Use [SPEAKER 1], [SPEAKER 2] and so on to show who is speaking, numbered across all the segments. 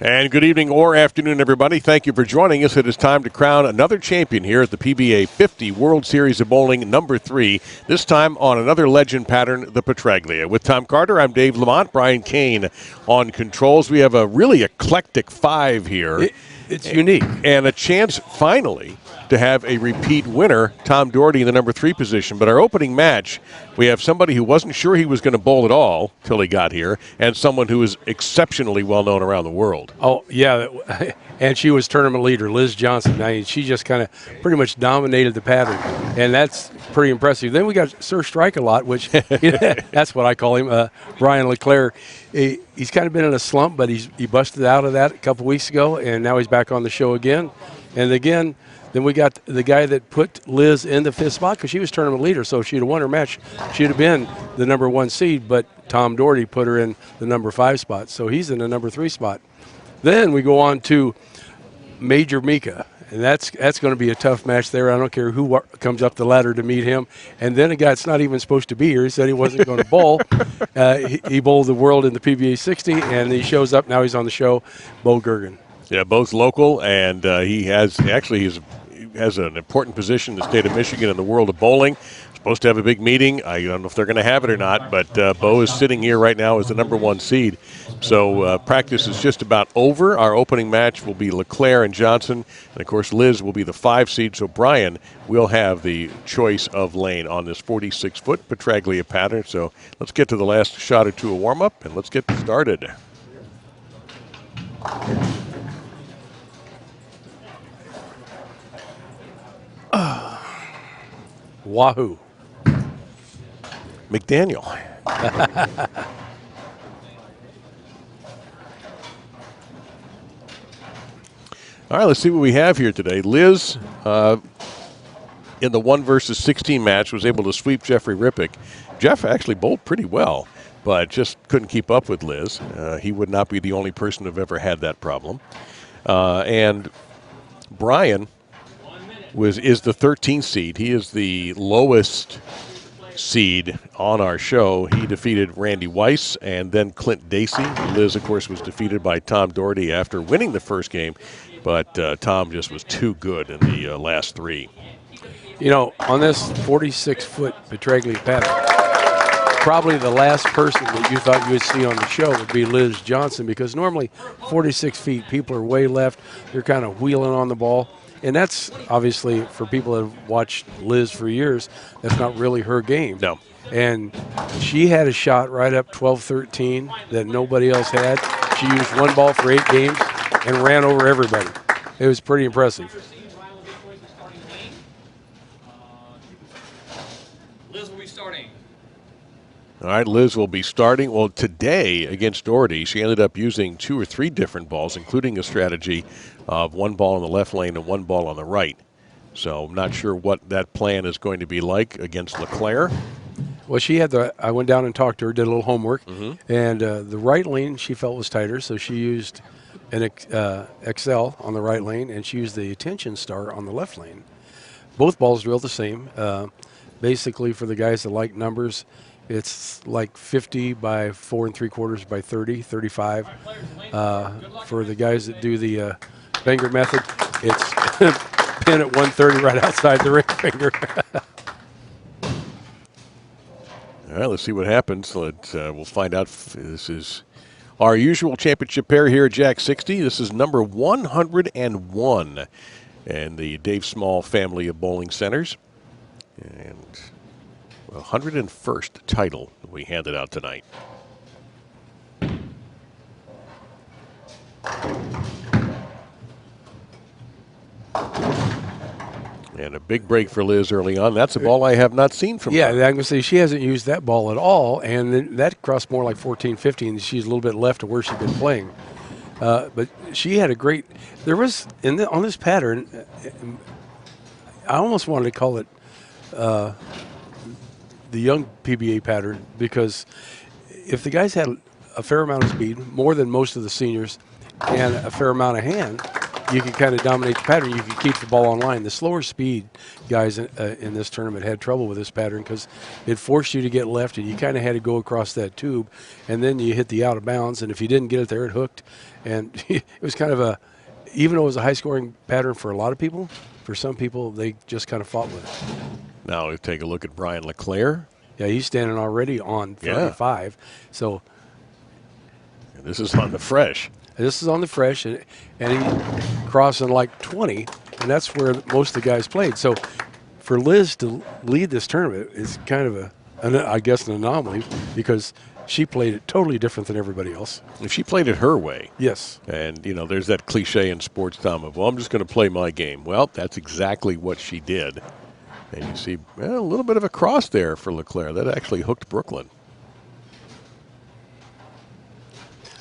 [SPEAKER 1] And good evening or afternoon, everybody. Thank you for joining us. It is time to crown another champion here at the PBA50 World Series of Bowling #3, this time on another legend pattern, the Petraglia. With Tom Carter, I'm Dave Lamont, Brian Kane on controls. We have a really eclectic five here.
[SPEAKER 2] It's unique.
[SPEAKER 1] And a chance, finally, to have a repeat winner, Tom Daugherty, in the #3 position. But our opening match, we have somebody who wasn't sure he was going to bowl at all till he got here, and someone who is exceptionally well known around the world.
[SPEAKER 2] Oh, yeah, and she was tournament leader, Liz Johnson. I mean, she just kind of pretty much dominated the pattern, and that's pretty impressive. Then we got Sir Strike-A-Lot, which that's what I call him, Brian LeClair. He's kind of been in a slump, but he busted out of that a couple weeks ago, and now he's back on the show again. And again, then we got the guy that put Liz in the 5th spot because she was tournament leader. So if she'd have won her match, she'd have been the #1 seed. But Tom Daugherty put her in the #5 spot. So he's in the #3 spot. Then we go on to Major Mika. And that's going to be a tough match there. I don't care who comes up the ladder to meet him. And then a guy that's not even supposed to be here, he said he wasn't going to bowl. He bowled the world in the PBA60, and he shows up. Now he's on the show, Bo Goergen.
[SPEAKER 1] Yeah, both local, and he has an important position in the state of Michigan in the world of bowling. Supposed to have a big meeting. I don't know if they're going to have it or not, but Bo is sitting here right now as the #1 seed. So practice is just about over. Our opening match will be LeClair and Johnson, and of course Liz will be the 5 seed. So Brian will have the choice of lane on this 46-foot Petraglia pattern. So let's get to the last shot or two of warm-up, and let's get started.
[SPEAKER 2] Wahoo.
[SPEAKER 1] McDaniel. All right, let's see what we have here today. Liz, in the 1 versus 16 match, was able to sweep Jeffrey Rippick. Jeff actually bowled pretty well, but just couldn't keep up with Liz. He would not be the only person to have ever had that problem. And Brian is the 13th seed. He is the lowest seed on our show. He defeated Randy Weiss and then Clint Dacey. Liz, of course, was defeated by Tom Daugherty after winning the first game, but Tom just was too good in the last 3.
[SPEAKER 2] You know, on this 46-foot Petraglia pattern, probably the last person that you thought you would see on the show would be Liz Johnson, because normally 46 feet, people are way left. They're kind of wheeling on the ball. And that's obviously, for people that have watched Liz for years, that's not really her game.
[SPEAKER 1] No.
[SPEAKER 2] And she had a shot right up 12-13 that nobody else had. She used 1 ball for 8 games and ran over everybody. It was pretty impressive.
[SPEAKER 3] Liz will be starting.
[SPEAKER 1] All right, Liz will be starting. Well, today against Daugherty, she ended up using 2 or 3 different balls, including a strategy of 1 ball on the left lane and 1 ball on the right. So I'm not sure what that plan is going to be like against LeClair.
[SPEAKER 2] Well, she had I went down and talked to her, did a little homework, and the right lane she felt was tighter, so she used an XL on the right lane, and she used the attention star on the left lane. Both balls drilled the same. Basically, for the guys that like numbers, it's like 50 by 4 3/4 by 30, 35. For the guys that do the finger method, it's pin at 130 right outside the ring finger.
[SPEAKER 1] All right, let's see what happens. We'll find out. This is our usual championship pair here at Jack 60. This is number 101 and the Dave Small family of bowling centers. And 101st title we handed out tonight. And a big break for Liz early on. That's a ball I have not seen from her.
[SPEAKER 2] Yeah, I'm going to say she hasn't used that ball at all, and then that crossed more like 14, 15. She's a little bit left of where she's been playing. But she had a great – there was – on this pattern, I almost wanted to call it the young PBA pattern, because if the guys had a fair amount of speed, more than most of the seniors, and a fair amount of hand, you can kind of dominate the pattern. You can keep the ball on line. The slower speed guys in this tournament had trouble with this pattern because it forced you to get left, and you kind of had to go across that tube, and then you hit the out of bounds, and if you didn't get it there, it hooked. And it was kind of even though it was a high-scoring pattern for a lot of people, for some people, they just kind of fought with it.
[SPEAKER 1] Now we take a look at Brian LeClair.
[SPEAKER 2] Yeah, he's standing already on 35. So
[SPEAKER 1] and this is on the fresh.
[SPEAKER 2] This is on the fresh, and he's crossing like 20, and that's where most of the guys played. So for Liz to lead this tournament is kind of I guess an anomaly because she played it totally different than everybody else.
[SPEAKER 1] If she played it her way.
[SPEAKER 2] Yes.
[SPEAKER 1] And, you know, there's that cliche in sports, Tom, of, well, I'm just going to play my game. Well, that's exactly what she did. And you see a little bit of a cross there for LeClair. That actually hooked Brooklyn.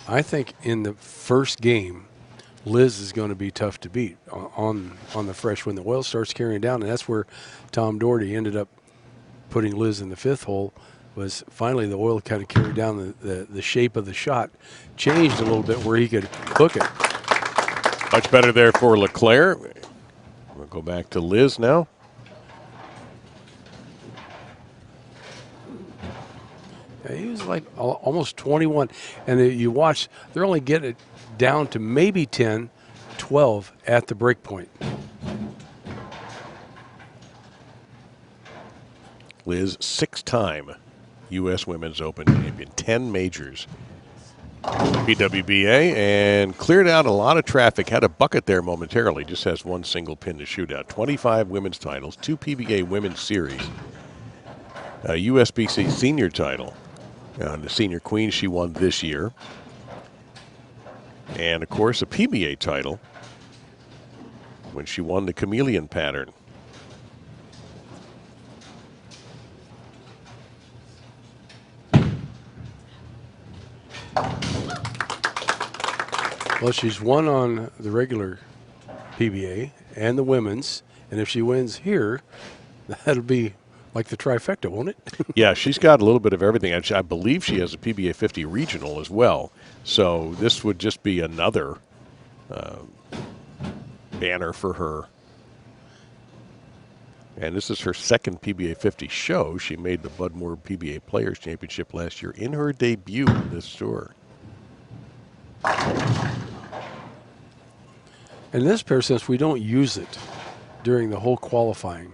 [SPEAKER 2] I think in the first game, Liz is going to be tough to beat on the fresh when the oil starts carrying down, and that's where Tom Daugherty ended up putting Liz in the fifth hole. Was finally the oil kind of carried down, the shape of the shot changed a little bit where he could hook it.
[SPEAKER 1] Much better there for LeClair. We'll go back to Liz now.
[SPEAKER 2] He was like almost 21. And you watch, they're only getting it down to maybe 10, 12 at the break point.
[SPEAKER 1] Liz, 6-time U.S. Women's Open champion, 10 majors. PWBA, and cleared out a lot of traffic. Had a bucket there momentarily. Just has one single pin to shoot out. 25 women's titles, 2 PBA Women's Series, a USBC senior title. The Senior Queen she won this year. And, of course, a PBA title when she won the Chameleon pattern.
[SPEAKER 2] Well, she's won on the regular PBA and the women's, and if she wins here, that'll be like the trifecta, won't it?
[SPEAKER 1] Yeah, she's got a little bit of everything. I believe she has a PBA50 regional as well. So this would just be another banner for her. And this is her second PBA50 show. She made the Budmore PBA Players Championship last year in her debut in this tour.
[SPEAKER 2] And this pair, since we don't use it during the whole qualifying,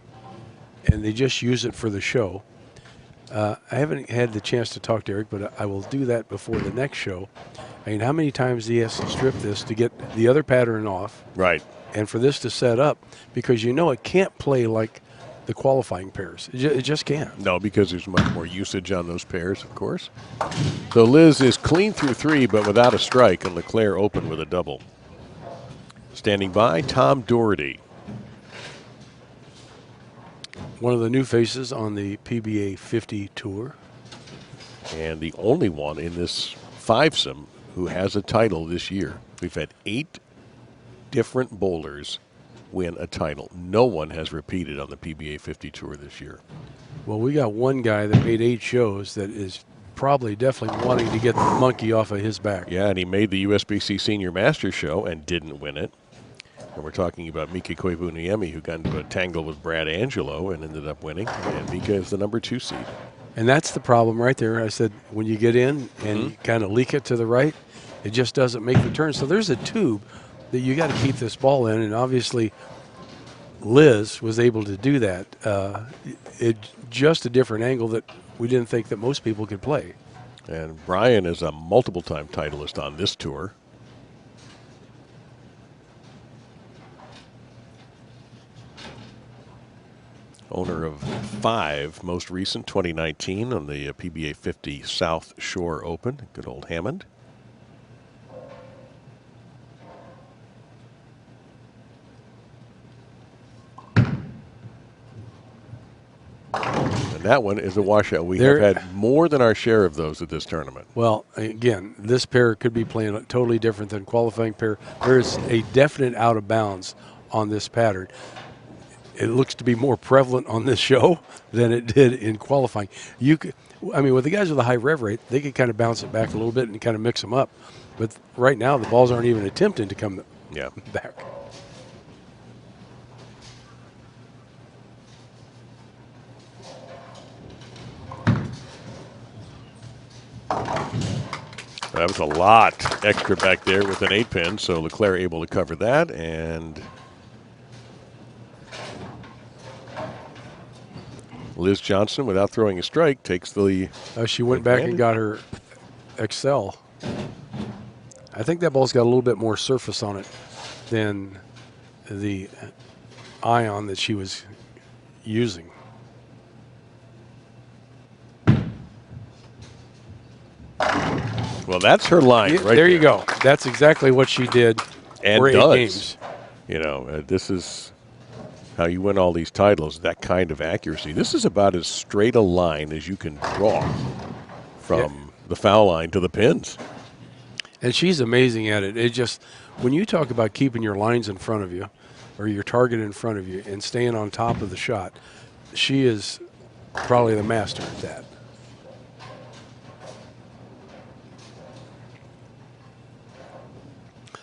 [SPEAKER 2] and they just use it for the show, I haven't had the chance to talk to Eric, but I will do that before the next show. I mean, how many times he has to strip this to get the other pattern off?
[SPEAKER 1] Right.
[SPEAKER 2] And for this to set up, because you know it can't play like the qualifying pairs. It just can't.
[SPEAKER 1] No, because there's much more usage on those pairs, of course. So Liz is clean through 3, but without a strike, and LeClair open with a double. Standing by, Tom Daugherty.
[SPEAKER 2] One of the new faces on the PBA50 tour.
[SPEAKER 1] And the only one in this fivesome who has a title this year. We've had 8 different bowlers win a title. No one has repeated on the PBA50 tour this year.
[SPEAKER 2] Well, we got one guy that made 8 shows that is probably definitely wanting to get the monkey off of his back.
[SPEAKER 1] Yeah, and he made the USBC Senior Masters show and didn't win it. And we're talking about Mika Koivuniemi, who got into a tangle with Brad Angelo and ended up winning. And Mika is the number 2 seed.
[SPEAKER 2] And that's the problem right there. I said when you get in and you kind of leak it to the right, it just doesn't make the turn. So there's a tube that you got to keep this ball in, and obviously Liz was able to do that. Just a different angle that we didn't think that most people could play.
[SPEAKER 1] And Brian is a multiple-time titleist on this tour. Owner of 5, most recent, 2019 on the PBA50 South Shore Open. Good old Hammond. And that one is a washout. We have had more than our share of those at this tournament.
[SPEAKER 2] Well, again, this pair could be playing totally different than qualifying pair. There's a definite out of bounds on this pattern. It looks to be more prevalent on this show than it did in qualifying. I mean, with the guys with a high rev rate, they could kind of bounce it back a little bit and kind of mix them up. But right now, the balls aren't even attempting to come
[SPEAKER 1] Yeah.
[SPEAKER 2] back.
[SPEAKER 1] That was a lot extra back there with an 8-pin, so LeClair able to cover that, and Liz Johnson, without throwing a strike, takes the
[SPEAKER 2] She went back and
[SPEAKER 1] advantage.
[SPEAKER 2] got her Excel. I think that ball's got a little bit more surface on it than the ion that she was using.
[SPEAKER 1] Well, that's her line
[SPEAKER 2] Yeah,
[SPEAKER 1] right there.
[SPEAKER 2] there you go. That's exactly what she did
[SPEAKER 1] And
[SPEAKER 2] for 8
[SPEAKER 1] does.
[SPEAKER 2] games.
[SPEAKER 1] You know, this is how you win all these titles, that kind of accuracy. This is about as straight a line as you can draw from the foul line to the pins.
[SPEAKER 2] And she's amazing at it. It just, when you talk about keeping your lines in front of you or your target in front of you and staying on top of the shot, she is probably the master at that.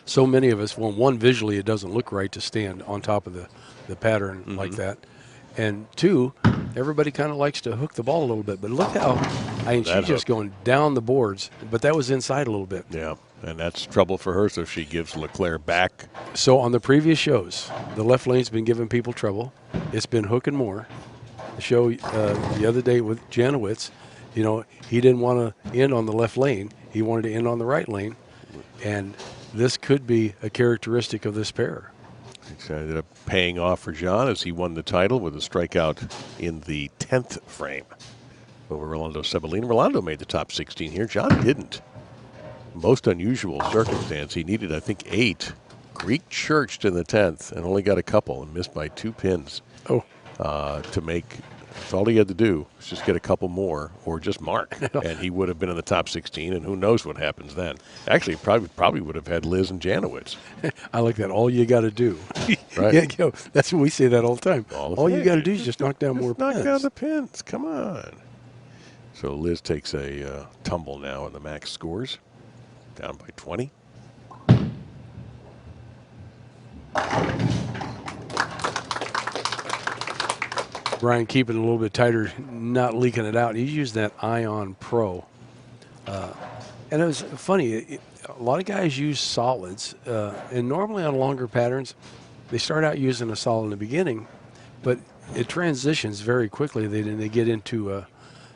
[SPEAKER 2] So many of us, well, one, visually it doesn't look right to stand on top of the pattern like that. And two, everybody kind of likes to hook the ball a little bit. But look how, she's just going down the boards, but that was inside a little bit.
[SPEAKER 1] Yeah, and that's trouble for her, so she gives LeClair back.
[SPEAKER 2] So on the previous shows, the left lane's been giving people trouble. It's been hooking more. The show the other day with Janowitz, you know, he didn't want to end on the left lane. He wanted to end on the right lane. And this could be a characteristic of this pair.
[SPEAKER 1] It ended up paying off for John as he won the title with a strikeout in the 10th frame over Rolando Cebollina. Rolando made the top 16 here. John didn't. Most unusual circumstance. He needed, I think, 8. Greek churched in the 10th and only got a couple and missed by 2 pins. To make, that's all he had to do was just get a couple more or just mark, and he would have been in the top 16, and who knows what happens then. Actually, probably would have had Liz and Janowitz.
[SPEAKER 2] I like that. All you got to do.
[SPEAKER 1] Right.
[SPEAKER 2] Yeah, you know, that's what we say that all the time. All you
[SPEAKER 1] thing.
[SPEAKER 2] got to do is just knock down more
[SPEAKER 1] Knock
[SPEAKER 2] pins.
[SPEAKER 1] down the pins. Come on. So Liz takes a tumble now in the max scores, down by 20.
[SPEAKER 2] Brian keeping it a little bit tighter, not leaking it out. He used that Ion Pro. And it was funny. A lot of guys use solids. And normally on longer patterns, they start out using a solid in the beginning, but it transitions very quickly. They get into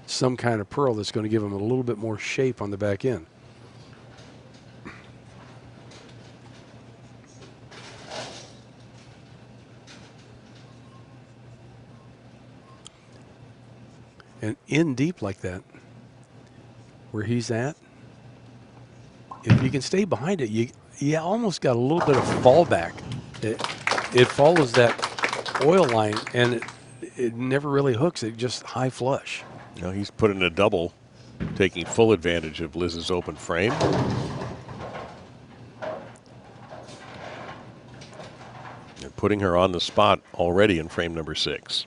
[SPEAKER 2] some kind of pearl that's going to give them a little bit more shape on the back end. And in deep like that, where he's at, if you can stay behind it, you almost got a little bit of fallback. It follows that oil line, and it never really hooks. It just high flush.
[SPEAKER 1] You know, he's put in a double, taking full advantage of Liz's open frame. And putting her on the spot already in frame number 6.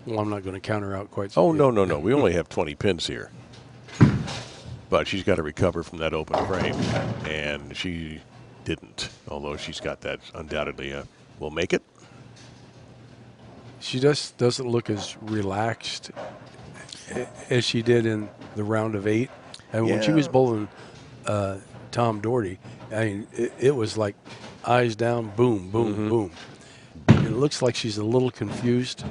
[SPEAKER 2] Well, I'm not going to counter out quite so
[SPEAKER 1] Oh, no. We only have 20 pins here. But she's got to recover from that open frame. And she didn't, although she's got that undoubtedly will make it.
[SPEAKER 2] She just doesn't look as relaxed as she did in the round of 8. And when she was bowling Tom Daugherty, I mean, it was like eyes down, boom, boom, boom. It looks like she's a little confused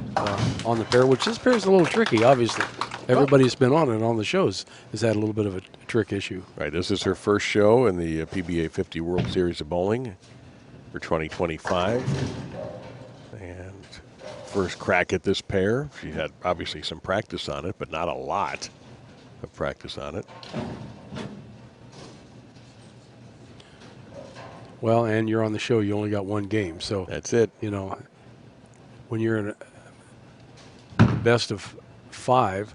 [SPEAKER 2] on the pair, which this pair is a little tricky, obviously. Everybody that's been on it on the shows has had a little bit of a trick issue.
[SPEAKER 1] Right, this is her first show in the PBA50 World Series of Bowling for 2025. And first crack at this pair. She had obviously some practice on it, but not a lot of practice on it.
[SPEAKER 2] Well, and you're on the show, you only got one game. So
[SPEAKER 1] that's it.
[SPEAKER 2] You know, when you're in a best of 5,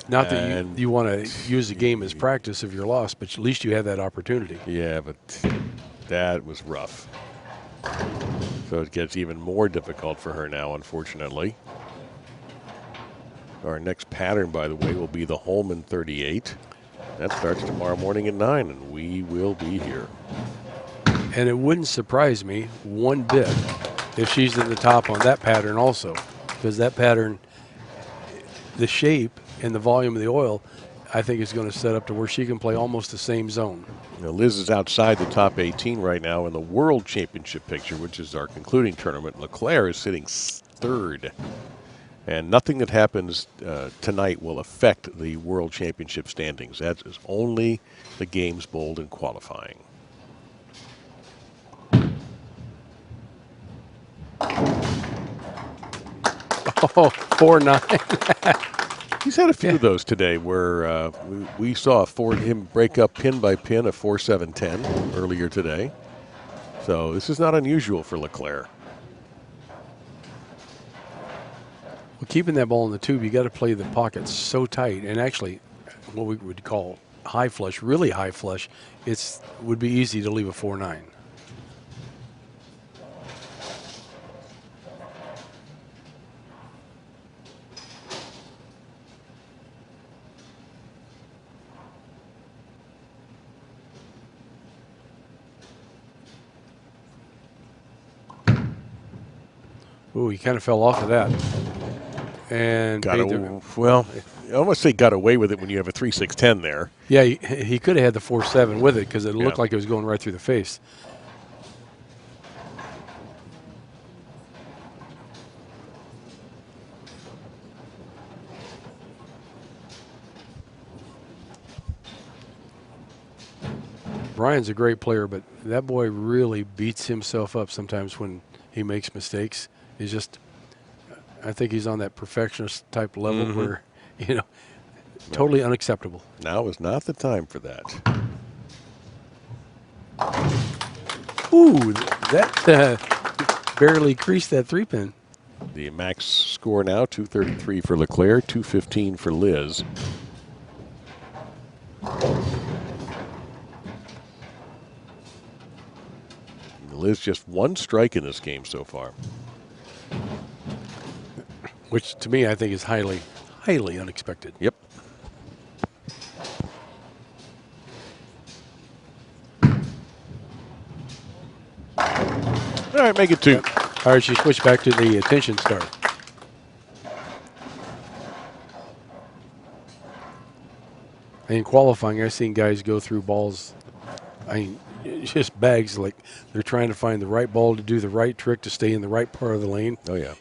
[SPEAKER 2] not that you want to use the game as practice if you're lost, but at least you have that opportunity.
[SPEAKER 1] Yeah, but that was rough. So it gets even more difficult for her now, unfortunately. Our next pattern, by the way, will be the Holman 38. That starts tomorrow morning at 9, and we will be here.
[SPEAKER 2] And it wouldn't surprise me one bit if she's in the top on that pattern also, because that pattern, the shape and the volume of the oil, I think is going to set up to where she can play almost the same zone.
[SPEAKER 1] Now, Liz is outside the top 18 right now in the World Championship picture, which is our concluding tournament. LeClair is sitting third. And nothing that happens tonight will affect the World Championship standings. That is only the games bowled in qualifying.
[SPEAKER 2] Oh, 4-9.
[SPEAKER 1] He's had a few of those today where we saw him break up pin by pin a 4-7-10 earlier today. So this is not unusual for LeClair.
[SPEAKER 2] Well, keeping that ball in the tube, you got to play the pockets so tight, and actually, what we would call high flush, really high flush, would be easy to leave a 4-9. Ooh, he kind of fell off of that. And
[SPEAKER 1] I almost say got away with it when you have a 3-6-10 there.
[SPEAKER 2] Yeah, he could have had the 4-7 with it because it looked like it was going right through the face. Brian's a great player, but that boy really beats himself up sometimes when he makes mistakes. He's just, I think he's on that perfectionist type level where, totally unacceptable.
[SPEAKER 1] Now is not the time for that.
[SPEAKER 2] Ooh, that barely creased that 3-pin.
[SPEAKER 1] The max score now, 233 for LeClair, 215 for Liz. Liz just one strike in this game so far.
[SPEAKER 2] Which to me I think is highly, highly unexpected.
[SPEAKER 1] Yep. All right, make it 2.
[SPEAKER 2] All right, she switched back to the tension start. In qualifying, I've seen guys go through balls, it's just bags, like they're trying to find the right ball to do the right trick to stay in the right part of the lane.
[SPEAKER 1] Oh, yeah.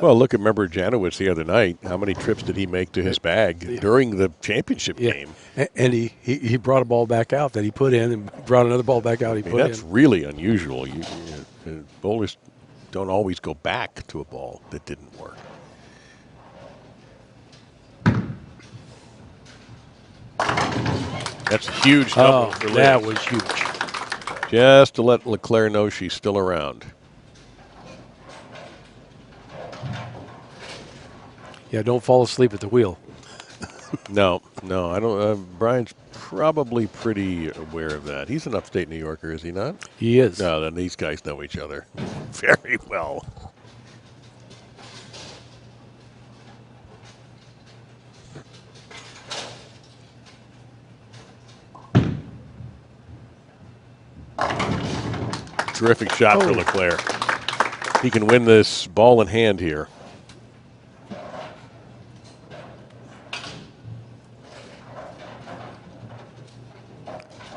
[SPEAKER 2] Well,
[SPEAKER 1] look, remember Janowitz the other night. How many trips did he make to his bag during the championship game?
[SPEAKER 2] And he brought a ball back out that he put in and brought another ball back out he put in.
[SPEAKER 1] That's really unusual. Bowlers don't always go back to a ball that didn't work. That's a huge double for Liz.
[SPEAKER 2] That was huge.
[SPEAKER 1] Just to let LeClair know she's still around.
[SPEAKER 2] Yeah, don't fall asleep at the wheel.
[SPEAKER 1] No, I don't. Brian's probably pretty aware of that. He's an upstate New Yorker, is he not?
[SPEAKER 2] He is.
[SPEAKER 1] No, then these guys know each other very well. Terrific shot for LeClair. He can win this ball in hand here.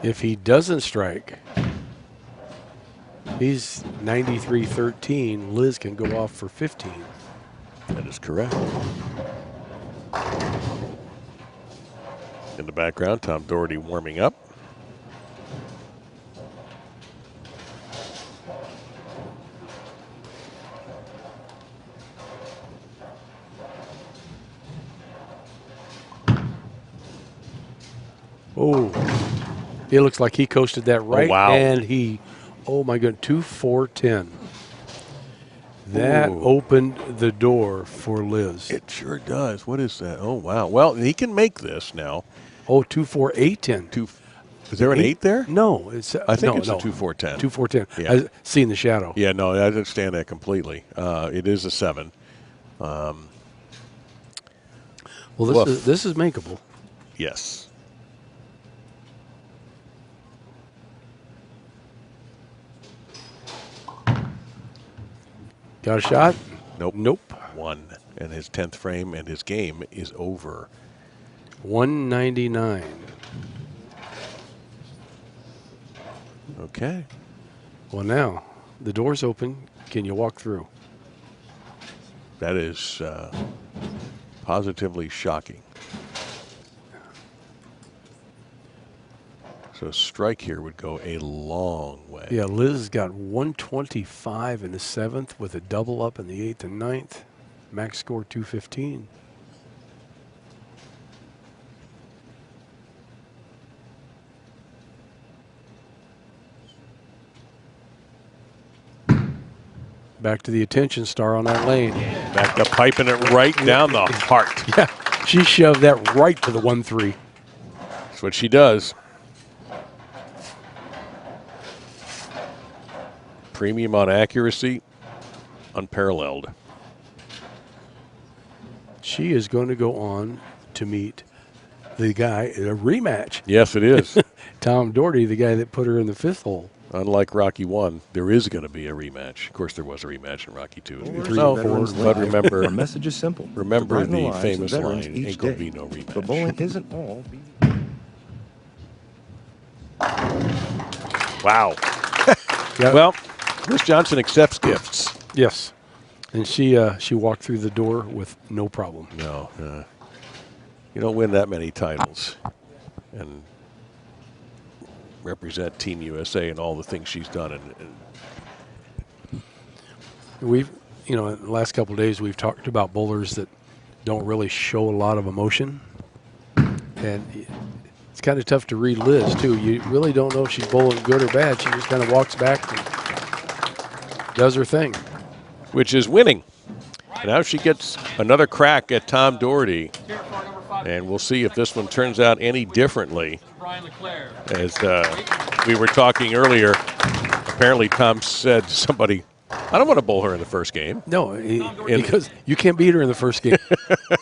[SPEAKER 2] If he doesn't strike, he's 93-13. Liz can go off for 15.
[SPEAKER 1] That is correct. In the background, Tom Daugherty warming up.
[SPEAKER 2] Oh, it looks like he coasted that right.
[SPEAKER 1] Oh, wow.
[SPEAKER 2] And he, oh my goodness, 2-4-10. That opened the door for Liz.
[SPEAKER 1] It sure does. What is that? Oh, wow. Well, he can make this now.
[SPEAKER 2] Oh, 2-4-8-10.
[SPEAKER 1] Is there an 8 there?
[SPEAKER 2] No. It's,
[SPEAKER 1] I think it's a 2-4-10.
[SPEAKER 2] 2-4-10.
[SPEAKER 1] Yeah.
[SPEAKER 2] I've seen the shadow.
[SPEAKER 1] Yeah, no, I understand that completely. It is a 7.
[SPEAKER 2] Well, this is makeable.
[SPEAKER 1] Yes.
[SPEAKER 2] Got a shot?
[SPEAKER 1] Nope.
[SPEAKER 2] Nope.
[SPEAKER 1] 1. And his 10th frame and his game is over.
[SPEAKER 2] 199.
[SPEAKER 1] Okay.
[SPEAKER 2] Well, now the door's open. Can you walk through?
[SPEAKER 1] That is positively shocking. So a strike here would go a long way.
[SPEAKER 2] Yeah, Liz got 125 in the 7th with a double up in the 8th and 9th. Max score 215. Back to the attention star on that lane.
[SPEAKER 1] Back up, piping it right down the heart.
[SPEAKER 2] Yeah, she shoved that right to the 1-3.
[SPEAKER 1] That's what she does. Premium on accuracy, unparalleled.
[SPEAKER 2] She is going to go on to meet the guy in a rematch.
[SPEAKER 1] Yes, it is.
[SPEAKER 2] Tom Daugherty, the guy that put her in the 5th hole.
[SPEAKER 1] Unlike Rocky 1, there is going to be a rematch. Of course, there was a rematch in Rocky 2.
[SPEAKER 2] No,
[SPEAKER 1] but remember,
[SPEAKER 4] our message is simple.
[SPEAKER 1] remember
[SPEAKER 4] Brighten
[SPEAKER 1] the
[SPEAKER 4] lives of
[SPEAKER 1] famous
[SPEAKER 4] veterans
[SPEAKER 1] line,
[SPEAKER 4] each
[SPEAKER 1] ain't gonna
[SPEAKER 4] day.
[SPEAKER 1] be no rematch.
[SPEAKER 4] But bowling isn't all.
[SPEAKER 1] Wow.
[SPEAKER 2] Yeah.
[SPEAKER 1] Well, Liz Johnson accepts gifts.
[SPEAKER 2] Yes. And she walked through the door with no problem.
[SPEAKER 1] No, you don't win that many titles and represent Team USA and all the things she's done. And
[SPEAKER 2] We've, in the last couple of days, we've talked about bowlers that don't really show a lot of emotion. And it's kind of tough to read Liz, too. You really don't know if she's bowling good or bad. She just kind of walks back and does her thing.
[SPEAKER 1] which is winning. And now she gets another crack at Tom Daugherty. And we'll see if this one turns out any differently.
[SPEAKER 3] LeClair.
[SPEAKER 1] As we were talking earlier, apparently Tom said to somebody, I don't want to bowl her in the first game.
[SPEAKER 2] No, because you can't beat her in the first game.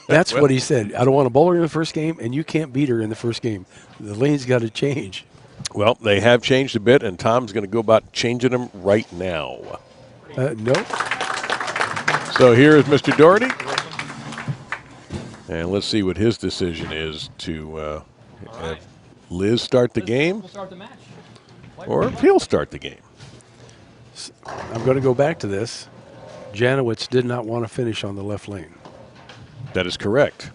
[SPEAKER 2] That's what he said. I don't want to bowl her in the first game, and you can't beat her in the first game. The lane's got to change.
[SPEAKER 1] Well, they have changed a bit, and Tom's going to go about changing them right now.
[SPEAKER 2] Nope.
[SPEAKER 1] So here is Mr. Daugherty. And let's see what his decision is to have Liz start the game,
[SPEAKER 3] We'll start the match.
[SPEAKER 1] or if he'll start the game.
[SPEAKER 2] I'm going to go back to this. Janowitz did not want to finish on the left lane.
[SPEAKER 1] That is correct.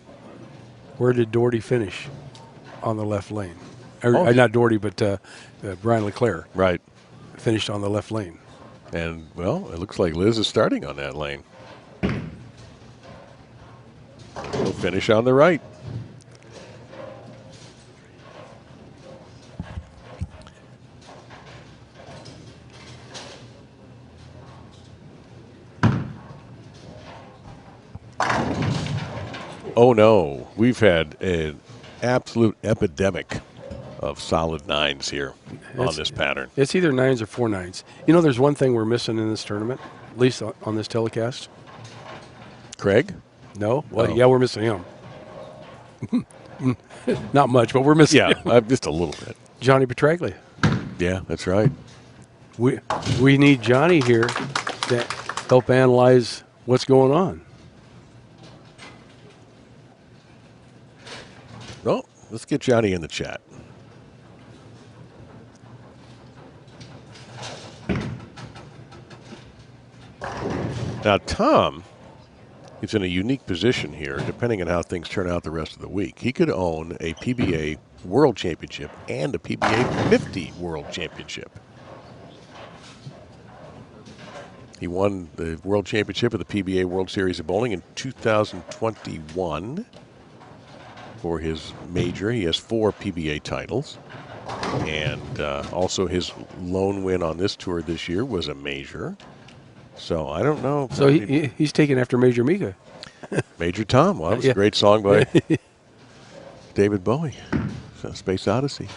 [SPEAKER 2] Where did Daugherty finish on the left lane? Not Daugherty, but Brian LeClair
[SPEAKER 1] Right.
[SPEAKER 2] finished on the left lane.
[SPEAKER 1] And, well, it looks like Liz is starting on that lane. He'll finish on the right. Oh, no. We've had an absolute epidemic of solid nines here on this pattern.
[SPEAKER 2] It's either 9s or 4 9s. There's one thing we're missing in this tournament, at least on this telecast.
[SPEAKER 1] Craig?
[SPEAKER 2] No? Well,
[SPEAKER 1] Oh.
[SPEAKER 2] yeah, we're missing him. Not much, but we're missing him.
[SPEAKER 1] Yeah, just a little bit.
[SPEAKER 2] Johnny Petraglia.
[SPEAKER 1] Yeah, that's right.
[SPEAKER 2] We need Johnny here to help analyze what's going on.
[SPEAKER 1] Well, let's get Johnny in the chat. Now, Tom is in a unique position here, depending on how things turn out the rest of the week. He could own a PBA World Championship and a PBA50 World Championship. He won the World Championship of the PBA World Series of Bowling in 2021 for his major. He has 4 PBA titles. And also his lone win on this tour this year was a major. So I don't know.
[SPEAKER 2] So he's taken after Major Mika.
[SPEAKER 1] Major Tom. Well, that was a great song by David Bowie. Space Odyssey.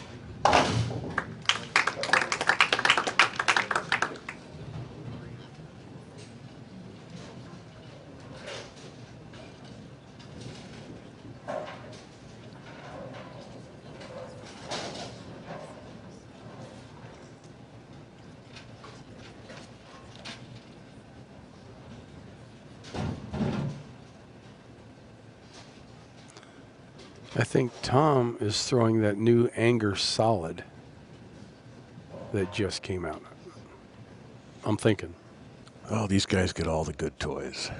[SPEAKER 2] I think Tom is throwing that new Anger Solid that just came out. I'm thinking.
[SPEAKER 1] Oh, these guys get all the good toys.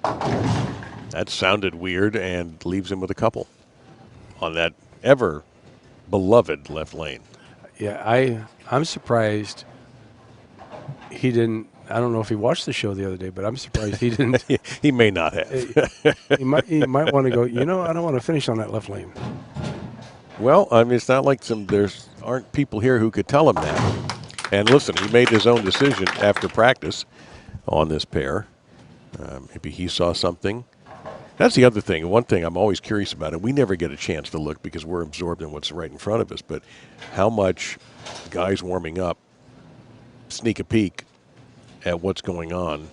[SPEAKER 1] That sounded weird and leaves him with a couple on that ever beloved left lane.
[SPEAKER 2] Yeah, I'm surprised he didn't. I don't know if he watched the show the other day, but I'm surprised he didn't.
[SPEAKER 1] He may not have.
[SPEAKER 2] He might want to go, I don't want to finish on that left lane.
[SPEAKER 1] Well, I mean, it's not like there's aren't people here who could tell him that. And listen, he made his own decision after practice on this pair. Maybe he saw something. That's the other thing. One thing I'm always curious about, and we never get a chance to look because we're absorbed in what's right in front of us, but how much guys warming up sneak a peek at what's going on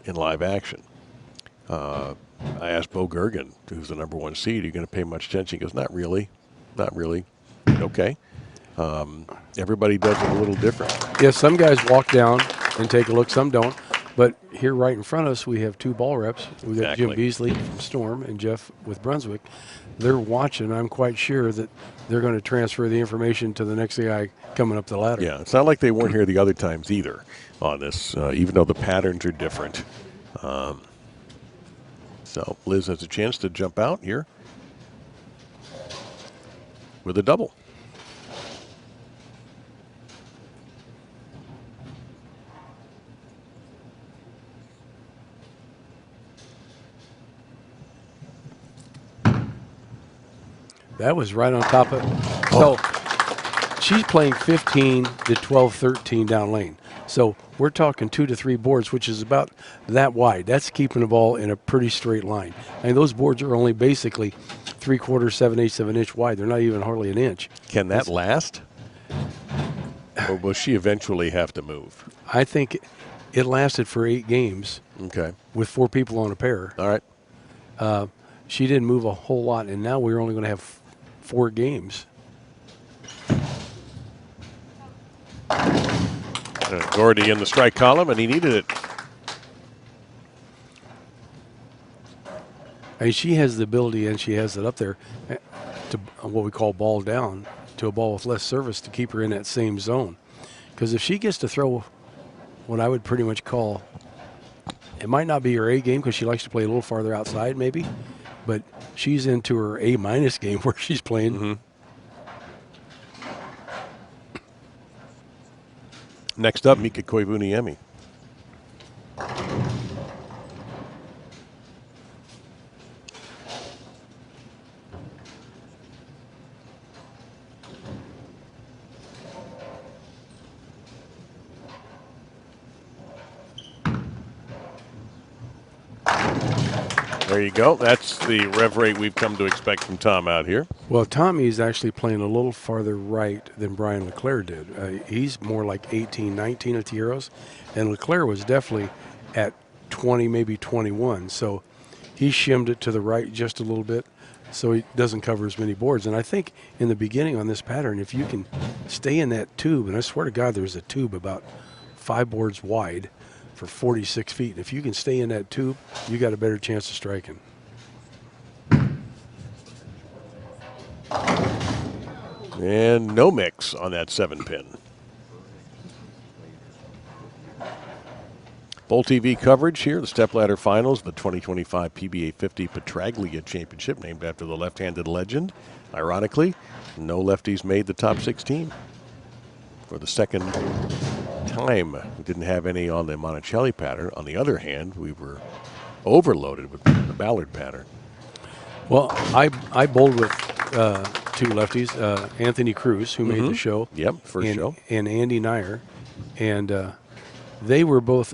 [SPEAKER 1] in live action. I asked Bo Goergen, who's the #1 seed, are you going to pay much attention? He goes, not really. Not really. Okay. Everybody does it a little different.
[SPEAKER 2] Yeah, some guys walk down and take a look, some don't. But here right in front of us, we have 2 ball reps. We got
[SPEAKER 1] Exactly.
[SPEAKER 2] Jim Beasley from Storm and Jeff with Brunswick. They're watching. I'm quite sure that they're going to transfer the information to the next guy coming up the ladder.
[SPEAKER 1] Yeah, it's not like they weren't here the other times either on this, even though the patterns are different. So Liz has a chance to jump out here with a double.
[SPEAKER 2] That was right on top of So she's playing 15 to 12, 13 down lane. So we're talking 2 to 3 boards, which is about that wide. That's keeping the ball in a pretty straight line. And those boards are only basically 3/4, 7/8 of an inch wide. They're not even hardly an inch.
[SPEAKER 1] Can that last? Or will she eventually have to move?
[SPEAKER 2] I think it lasted for 8 games
[SPEAKER 1] Okay.
[SPEAKER 2] with 4 people on a pair.
[SPEAKER 1] All right.
[SPEAKER 2] She didn't move a whole lot, and now we're only going to have 4 games.
[SPEAKER 1] Daugherty in the strike column, and he needed it.
[SPEAKER 2] I mean, she has the ability, and she has it up there, to what we call ball down, to a ball with less service to keep her in that same zone. Because if she gets to throw what I would pretty much call, it might not be her A game because she likes to play a little farther outside maybe, but she's into her A- game where she's playing.
[SPEAKER 1] Mm-hmm. Next up, Mika Koivuniemi. There you go. That's the rev rate we've come to expect from Tom out here.
[SPEAKER 2] Well, Tommy's actually playing a little farther right than Brian LeClair did. He's more like 18, 19 at the Euros, and LeClair was definitely at 20, maybe 21. So he shimmed it to the right just a little bit so he doesn't cover as many boards. And I think in the beginning on this pattern, if you can stay in that tube, and I swear to God there's a tube about 5 boards wide for 46 feet. If you can stay in that tube, you got a better chance of striking.
[SPEAKER 1] And no mix on that 7-pin. BowlTV coverage here, the Stepladder Finals, the 2025 PBA50 Petraglia Championship, named after the left-handed legend. Ironically, no lefties made the top 16 for the second time. We didn't have any on the Monticelli pattern. On the other hand, we were overloaded with the Ballard pattern.
[SPEAKER 2] Well, I bowled with 2 lefties, Anthony Cruz, who made the show.
[SPEAKER 1] Yep, first show.
[SPEAKER 2] And Andy Nyer. And they were both,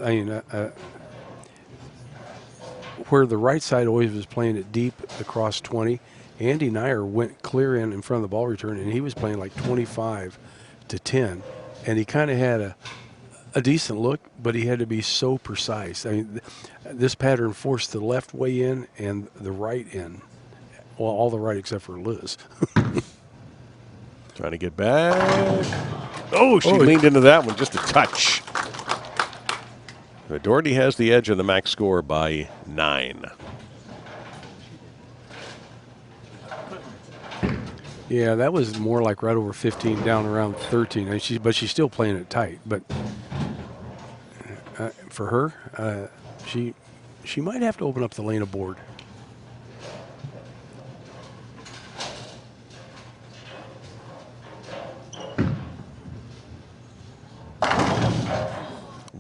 [SPEAKER 2] where the right side always was playing it deep across 20, Andy Nyer went clear in front of the ball return, and he was playing like 25 to 10. And he kind of had a decent look, but he had to be so precise. I mean, this pattern forced the left way in and the right in. Well, all the right except for Liz.
[SPEAKER 1] Trying to get back. Oh, she leaned into that one just a touch. Daugherty has the edge on the max score by 9.
[SPEAKER 2] Yeah, that was more like right over 15, down around 13. And but she's still playing it tight. But for her, she might have to open up the lane of board.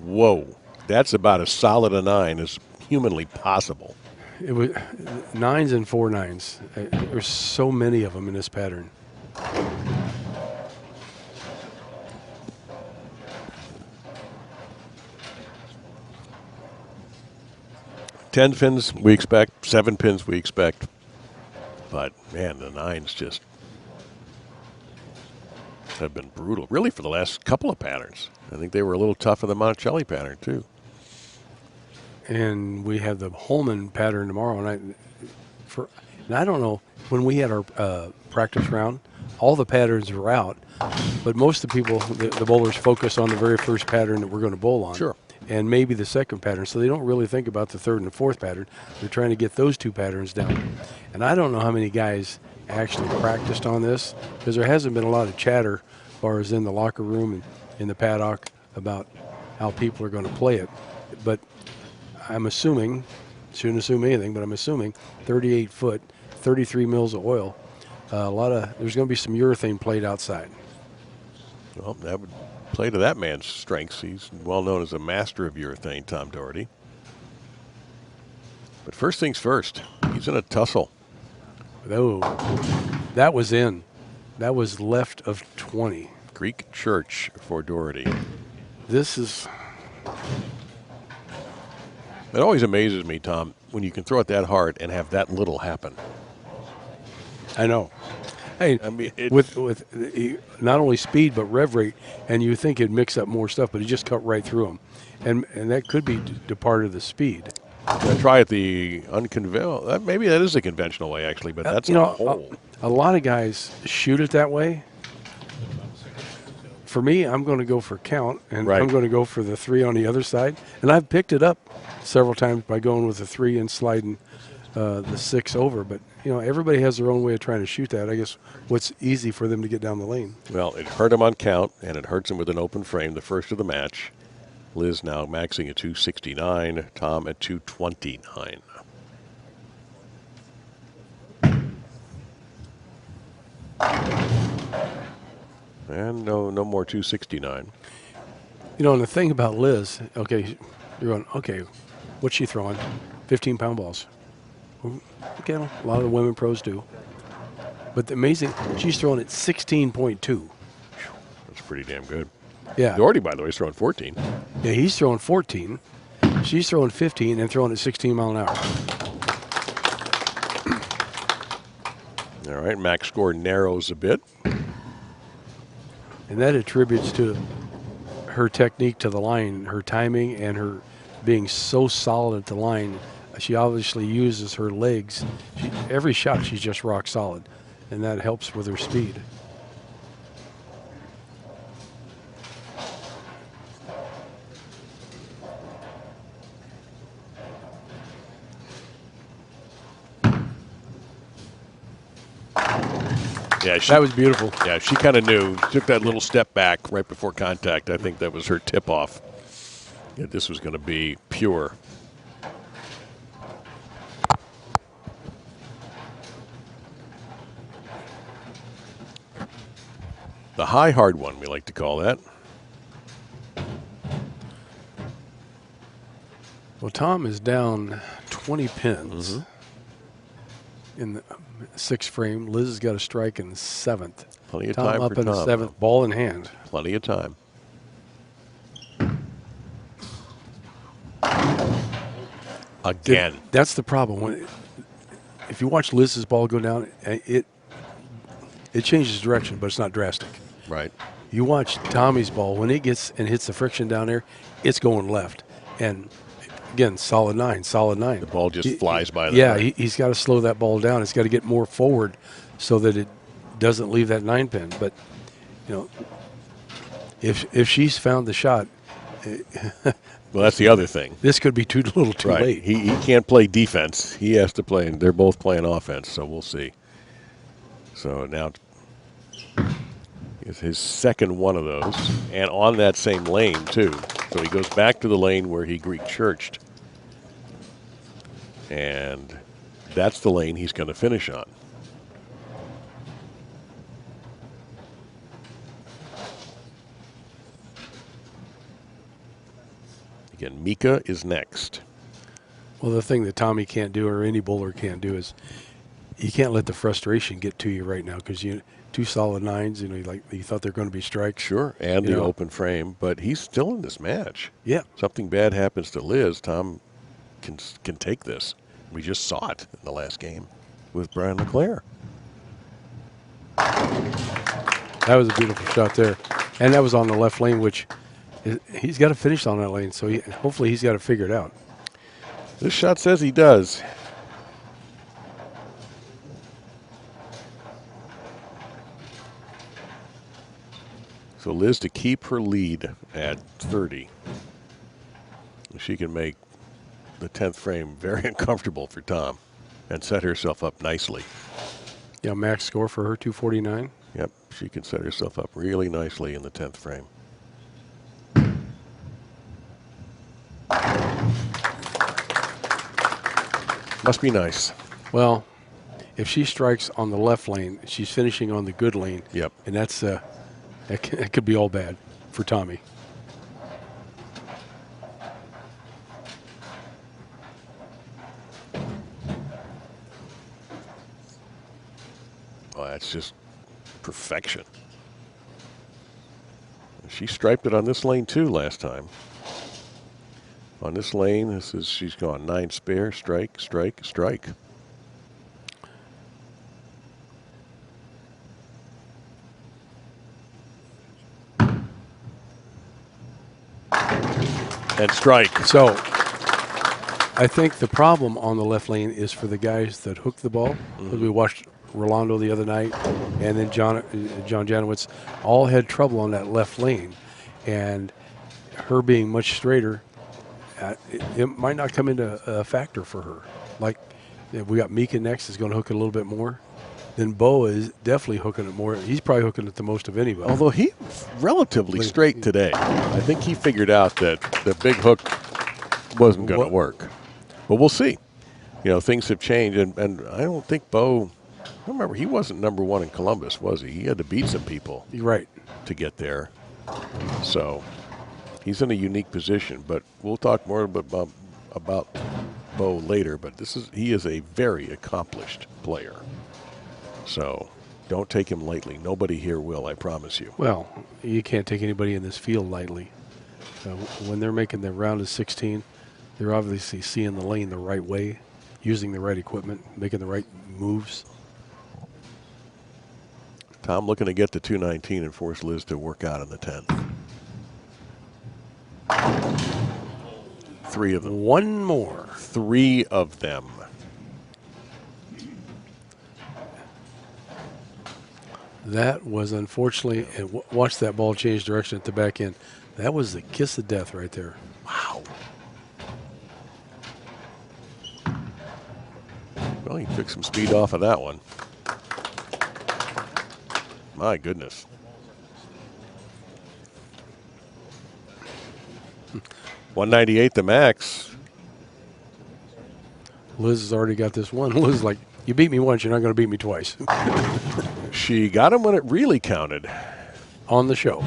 [SPEAKER 1] Whoa, that's about as solid a 9 as humanly possible.
[SPEAKER 2] It was 9s and 4 9s. There's so many of them in this pattern.
[SPEAKER 1] Ten pins we expect, 7 pins we expect, but man, the 9s just have been brutal. Really, for the last couple of patterns, I think they were a little tough in the Monticelli pattern too.
[SPEAKER 2] And we have the Holman pattern tomorrow. And I don't know, when we had our practice round, all the patterns were out, but most of the people, the bowlers, focus on the very first pattern that we're going to bowl on.
[SPEAKER 1] Sure.
[SPEAKER 2] And maybe the second pattern, so they don't really think about the third and the fourth pattern. They're trying to get those 2 patterns down. And I don't know how many guys actually practiced on this, because there hasn't been a lot of chatter as far as in the locker room and in the paddock about how people are going to play it. But I'm assuming, shouldn't assume anything, but I'm assuming 38 foot, 33 mils of oil. There's going to be some urethane played outside.
[SPEAKER 1] Well, that would play to that man's strengths. He's well known as a master of urethane, Tom Daugherty. But first things first, he's in a tussle.
[SPEAKER 2] Oh, that was in. That was left of 20.
[SPEAKER 1] Greek church for Daugherty.
[SPEAKER 2] This is...
[SPEAKER 1] It always amazes me, Tom, when you can throw it that hard and have that little happen.
[SPEAKER 2] I know. Hey,
[SPEAKER 1] I mean,
[SPEAKER 2] with not only speed but rev rate, and you think it'd mix up more stuff, but he just cut right through them, and that could be part of the speed.
[SPEAKER 1] Try it the unconventional. Maybe that is a conventional way, actually, but that's a hole.
[SPEAKER 2] A lot of guys shoot it that way. For me, I'm going to go for count, and
[SPEAKER 1] Right.
[SPEAKER 2] I'm going to go for the 3 on the other side. And I've picked it up several times by going with the 3 and sliding the 6 over. But, everybody has their own way of trying to shoot that. I guess what's easy for them to get down the lane.
[SPEAKER 1] Well, it hurt him on count, and it hurts him with an open frame, the first of the match. Liz now maxing at 269, Tom at 229. And no more 269.
[SPEAKER 2] And the thing about Liz, okay, you're going, okay, what's she throwing? 15-pound balls. Okay, a lot of the women pros do. But the amazing, she's throwing at 16.2.
[SPEAKER 1] That's pretty damn good.
[SPEAKER 2] Yeah.
[SPEAKER 1] Daugherty, by the way, is throwing 14.
[SPEAKER 2] Yeah, he's throwing 14. She's throwing 15 and throwing at 16 mile an hour.
[SPEAKER 1] All right, max score narrows a bit.
[SPEAKER 2] And that attributes to her technique to the line, her timing, and her being so solid at the line. She obviously uses her legs. Every shot, she's just rock solid, and that helps with her speed.
[SPEAKER 1] Yeah,
[SPEAKER 2] That was beautiful.
[SPEAKER 1] Yeah, she kind of knew. Took that little step back right before contact. I think that was her tip-off. Yeah, this was going to be pure. The high hard one, we like to call that.
[SPEAKER 2] Well, Tom is down 20 pins in the 6th frame. Liz has got a strike in the 7th.
[SPEAKER 1] Plenty of
[SPEAKER 2] Tom
[SPEAKER 1] time
[SPEAKER 2] up
[SPEAKER 1] for
[SPEAKER 2] in the
[SPEAKER 1] Tom.
[SPEAKER 2] 7th, ball in hand.
[SPEAKER 1] Plenty of time. Again.
[SPEAKER 2] That's the problem. If you watch Liz's ball go down, it changes direction, but it's not drastic.
[SPEAKER 1] Right.
[SPEAKER 2] You watch Tommy's ball, when it gets and hits the friction down there, it's going left. And again, solid 9, solid 9.
[SPEAKER 1] The ball just flies by.
[SPEAKER 2] Yeah, he's got to slow that ball down. It's got to get more forward so that it doesn't leave that 9 pin. But, if she's found the shot,
[SPEAKER 1] Well, that's the other thing.
[SPEAKER 2] This could be too little too
[SPEAKER 1] Right.
[SPEAKER 2] late.
[SPEAKER 1] He can't play defense. He has to play, and they're both playing offense, so we'll see. So now it's his second one of those, and on that same lane, too. So he goes back to the lane where he Greek churched. And that's the lane he's going to finish on. Again, Mika is next.
[SPEAKER 2] Well, the thing that Tommy can't do, or any bowler can't do, is you can't let the frustration get to you right now, because you 2 solid 9s. Like you thought they're going to be strikes.
[SPEAKER 1] Sure, and
[SPEAKER 2] You
[SPEAKER 1] the
[SPEAKER 2] know.
[SPEAKER 1] open frame, but he's still in this match.
[SPEAKER 2] Yeah.
[SPEAKER 1] Something bad happens to Liz, Tom can take this. We just saw it in the last game with Brian LeClair.
[SPEAKER 2] That was a beautiful shot there, and that was on the left lane, which he's got to finish on that lane. So hopefully he's got to figure it out.
[SPEAKER 1] This shot says he does. So Liz to keep her lead at 30. She can make the 10th frame very uncomfortable for Tom and set herself up nicely.
[SPEAKER 2] Yeah, max score for her, 249.
[SPEAKER 1] Yep, she can set herself up really nicely in the 10th frame. Must be nice.
[SPEAKER 2] Well, if she strikes on the left lane, she's finishing on the good lane.
[SPEAKER 1] Yep.
[SPEAKER 2] And that's that could be all bad for Tommy.
[SPEAKER 1] Oh, that's just perfection. She striped it on this lane too last time. On this lane, she's gone 9 spare, strike, strike, strike. And strike.
[SPEAKER 2] So I think the problem on the left lane is for the guys that hook the ball. Mm-hmm. We watched Rolando the other night, and then John Janowitz all had trouble on that left lane. And her being much straighter, it might not come into a factor for her. Like, if we got Mika next, is going to hook it a little bit more. Then Bo is definitely hooking it more. He's probably hooking it the most of anybody.
[SPEAKER 1] Although he's relatively straight today. I think he figured out that the big hook wasn't going to work. But we'll see. Things have changed, and I don't think Bo, I remember, he wasn't number 1 in Columbus, was he? He had to beat some people to get there. So he's in a unique position, but we'll talk more about Bo later. But he is a very accomplished player. So don't take him lightly. Nobody here will, I promise you.
[SPEAKER 2] Well, you can't take anybody in this field lightly. When they're making the round of 16, they're obviously seeing the lane the right way, using the right equipment, making the right moves.
[SPEAKER 1] Tom looking to get to 219 and force Liz to work out in the 10th. 3 of them.
[SPEAKER 2] One more.
[SPEAKER 1] 3 of them.
[SPEAKER 2] That was unfortunately, and watch that ball change direction at the back end. That was the kiss of death right there.
[SPEAKER 1] Wow. Well, he took some speed off of that one. My goodness. .198 the max.
[SPEAKER 2] Liz has already got this one. Liz is like, you beat me once, you're not going to beat me twice.
[SPEAKER 1] She got him when it really counted.
[SPEAKER 2] On the show.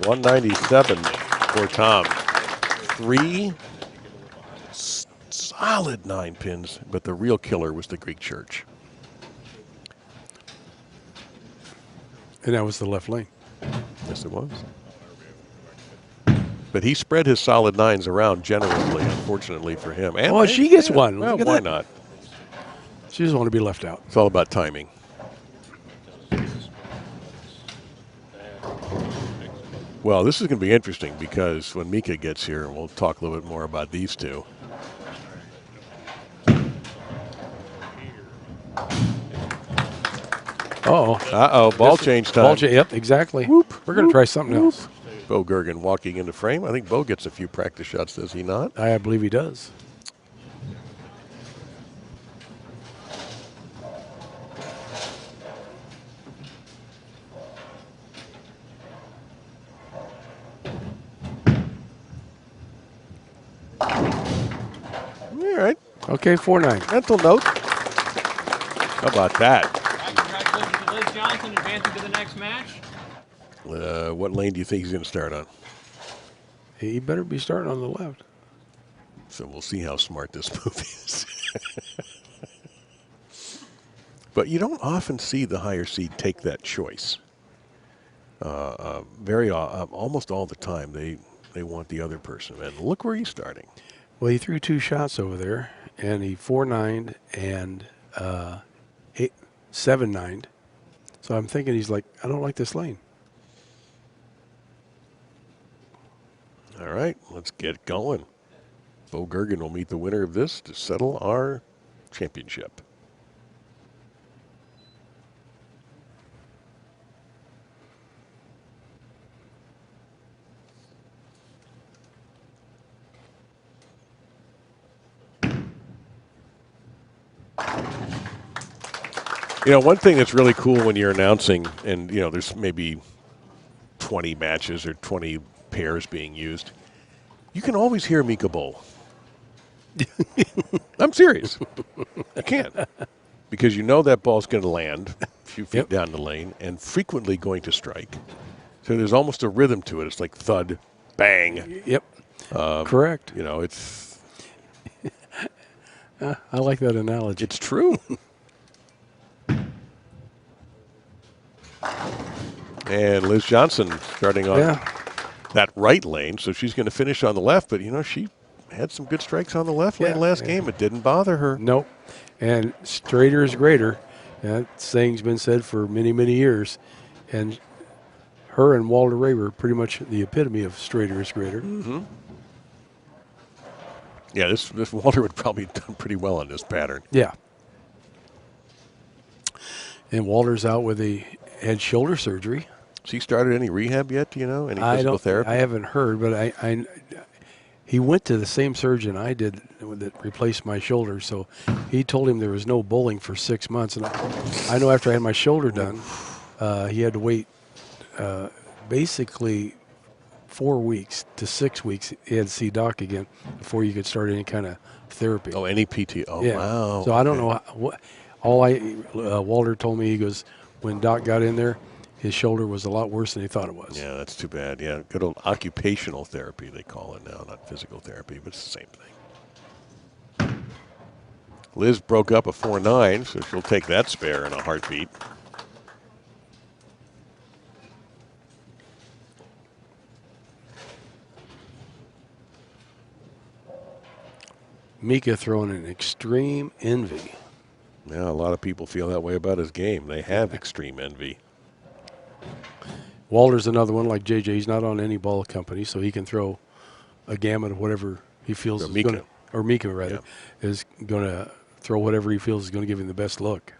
[SPEAKER 1] 197 for Tom. 3 solid 9 pins, but the real killer was the Greek church.
[SPEAKER 2] And that was the left lane.
[SPEAKER 1] Yes, it was. But he spread his solid 9s around generously, unfortunately for him. And
[SPEAKER 2] she gets one.
[SPEAKER 1] Well,
[SPEAKER 2] Look at
[SPEAKER 1] why
[SPEAKER 2] that.
[SPEAKER 1] not?
[SPEAKER 2] She doesn't want to be left out.
[SPEAKER 1] It's all about timing. Well, this is going to be interesting because when Mika gets here, we'll talk a little bit more about these two.
[SPEAKER 2] Uh-oh.
[SPEAKER 1] Uh-oh, ball change time.
[SPEAKER 2] Yep, exactly.
[SPEAKER 1] Whoop,
[SPEAKER 2] We're going to try something else.
[SPEAKER 1] Bo Goergen walking into frame. I think Bo gets a few practice shots, does he not?
[SPEAKER 2] I believe he does.
[SPEAKER 1] All right.
[SPEAKER 2] Okay, 4-9.
[SPEAKER 1] Mental note. How about that?
[SPEAKER 3] Congratulations to Liz Johnson advancing to the next match.
[SPEAKER 1] What lane do you think he's going to start on?
[SPEAKER 2] He better be starting on the left.
[SPEAKER 1] So we'll see how smart this move is. But you don't often see the higher seed take that choice. Almost all the time, they want the other person. And look where he's starting.
[SPEAKER 2] Well, he threw 2 shots over there, and he 4-9'd and 7-9'd. So I'm thinking he's like, I don't like this lane.
[SPEAKER 1] All right, let's get going. Bo Goergen will meet the winner of this to settle our championship. You know, one thing that's really cool when you're announcing, and, you know, there's maybe 20 matches or 20 pairs being used, you can always hear Mika bowl. I'm serious. You can. Because you know that ball's going to land a few feet down the lane and frequently going to strike. So there's almost a rhythm to it. It's like thud, bang.
[SPEAKER 2] Yep. Correct.
[SPEAKER 1] You know, it's...
[SPEAKER 2] I like that analogy.
[SPEAKER 1] It's true. And Liz Johnson starting on that right lane, so she's going to finish on the left. But, you know, she had some good strikes on the left lane last game. It didn't bother her.
[SPEAKER 2] Nope. And straighter is greater. That saying's been said for many, many years. And her and Walter Ray were pretty much the epitome of straighter is greater.
[SPEAKER 1] Mm-hmm. Yeah, this Walter would probably have done pretty well on this pattern.
[SPEAKER 2] Yeah. And Walter's out with a head shoulder surgery.
[SPEAKER 1] Has he started any rehab yet? Do you know? Any physical therapy?
[SPEAKER 2] I haven't heard, but he went to the same surgeon I did that replaced my shoulder. So he told him there was no bowling for 6 months. And I know after I had my shoulder done, he had to wait basically 4 weeks to 6 weeks. He had to see Doc again before you could start any kind of therapy.
[SPEAKER 1] Oh, any PT? Oh,
[SPEAKER 2] yeah.
[SPEAKER 1] Wow.
[SPEAKER 2] So I don't know what. Walter told me, he goes, when Doc got in there, his shoulder was a lot worse than he thought it was.
[SPEAKER 1] Yeah, that's too bad. Yeah, good old occupational therapy, they call it now, not physical therapy, but it's the same thing. Liz broke up a 4-9, so she'll take that spare in a heartbeat.
[SPEAKER 2] Mika throwing an extreme envy.
[SPEAKER 1] Yeah, a lot of people feel that way about his game. They have extreme envy.
[SPEAKER 2] Walter's another one like JJ. He's not on any ball company, so he can throw a gamut of whatever he feels is going to, or Mika rather, is going to throw whatever he feels is going to give him the best look.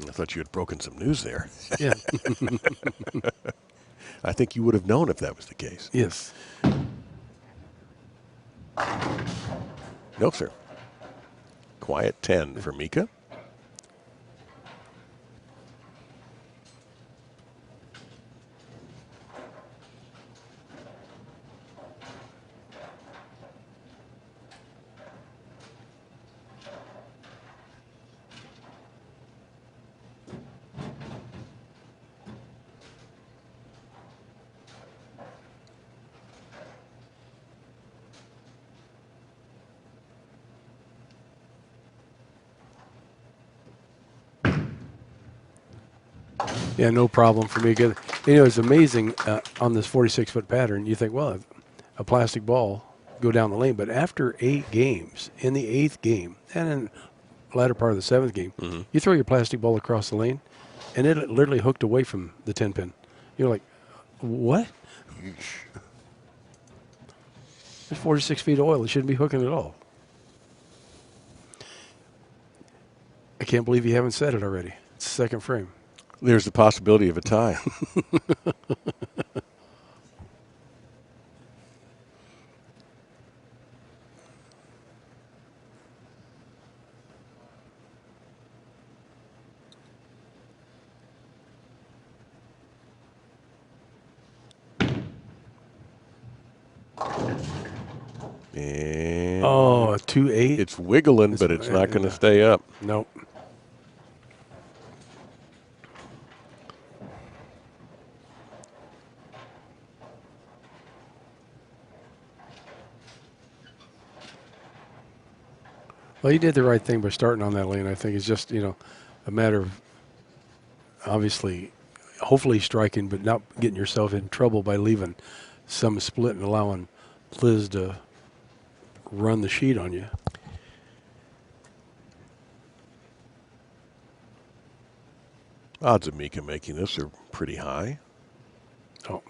[SPEAKER 1] I thought you had broken some news there.
[SPEAKER 2] Yeah.
[SPEAKER 1] I think you would have known if that was the case.
[SPEAKER 2] Yes.
[SPEAKER 1] No, sir. Quiet 10 for Mika.
[SPEAKER 2] Yeah, no problem for me. You know, it's amazing on this 46-foot pattern. You think, well, a plastic ball go down the lane, but after 8 games, in the 8th game, and in the latter part of the 7th game, you throw your plastic ball across the lane, and it literally hooked away from the 10-pin. You're like, what? It's 46 feet of oil. It shouldn't be hooking at all. I can't believe you haven't said it already. It's the second frame.
[SPEAKER 1] There's the possibility of a tie. And
[SPEAKER 2] Oh, a 2-8.
[SPEAKER 1] it's wiggling, but it's not going to stay up.
[SPEAKER 2] Nope. Well, he did the right thing by starting on that lane. I think it's just, a matter of obviously, hopefully striking, but not getting yourself in trouble by leaving some split and allowing Liz to run the sheet on you.
[SPEAKER 1] Odds of Mika making this are pretty high.
[SPEAKER 2] Oh.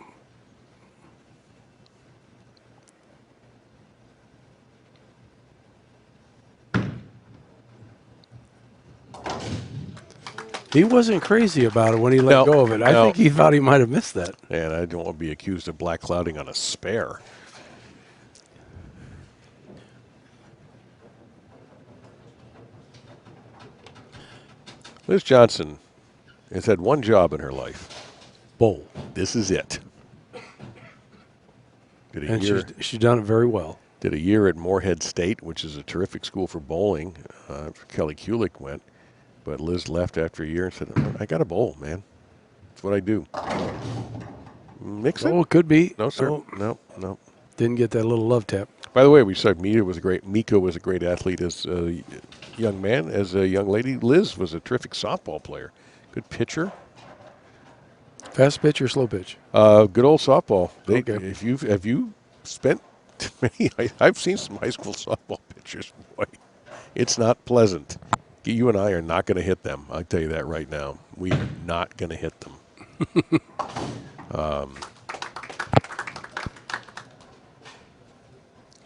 [SPEAKER 2] He wasn't crazy about it when he let go of it. I think he thought he might have missed that.
[SPEAKER 1] And I don't want to be accused of black clouding on a spare. Liz Johnson has had one job in her life.
[SPEAKER 2] Bowl.
[SPEAKER 1] This is it.
[SPEAKER 2] And she's done it very well.
[SPEAKER 1] Did a year at Morehead State, which is a terrific school for bowling. Kelly Kulik went. But Liz left after a year and said, I got to bowl, man. That's what I do. Mix it?
[SPEAKER 2] Oh, it could be.
[SPEAKER 1] No, sir. No.
[SPEAKER 2] Didn't get that little love tap.
[SPEAKER 1] By the way, we said Mika was a great athlete as a young man. As a young lady, Liz was a terrific softball player. Good pitcher.
[SPEAKER 2] Fast pitch or slow pitch?
[SPEAKER 1] Good old softball.
[SPEAKER 2] Okay.
[SPEAKER 1] Have you spent many? I've seen some high school softball pitchers. Boy, it's not pleasant. You and I are not going to hit them. I'll tell you that right now. We are not going to hit them.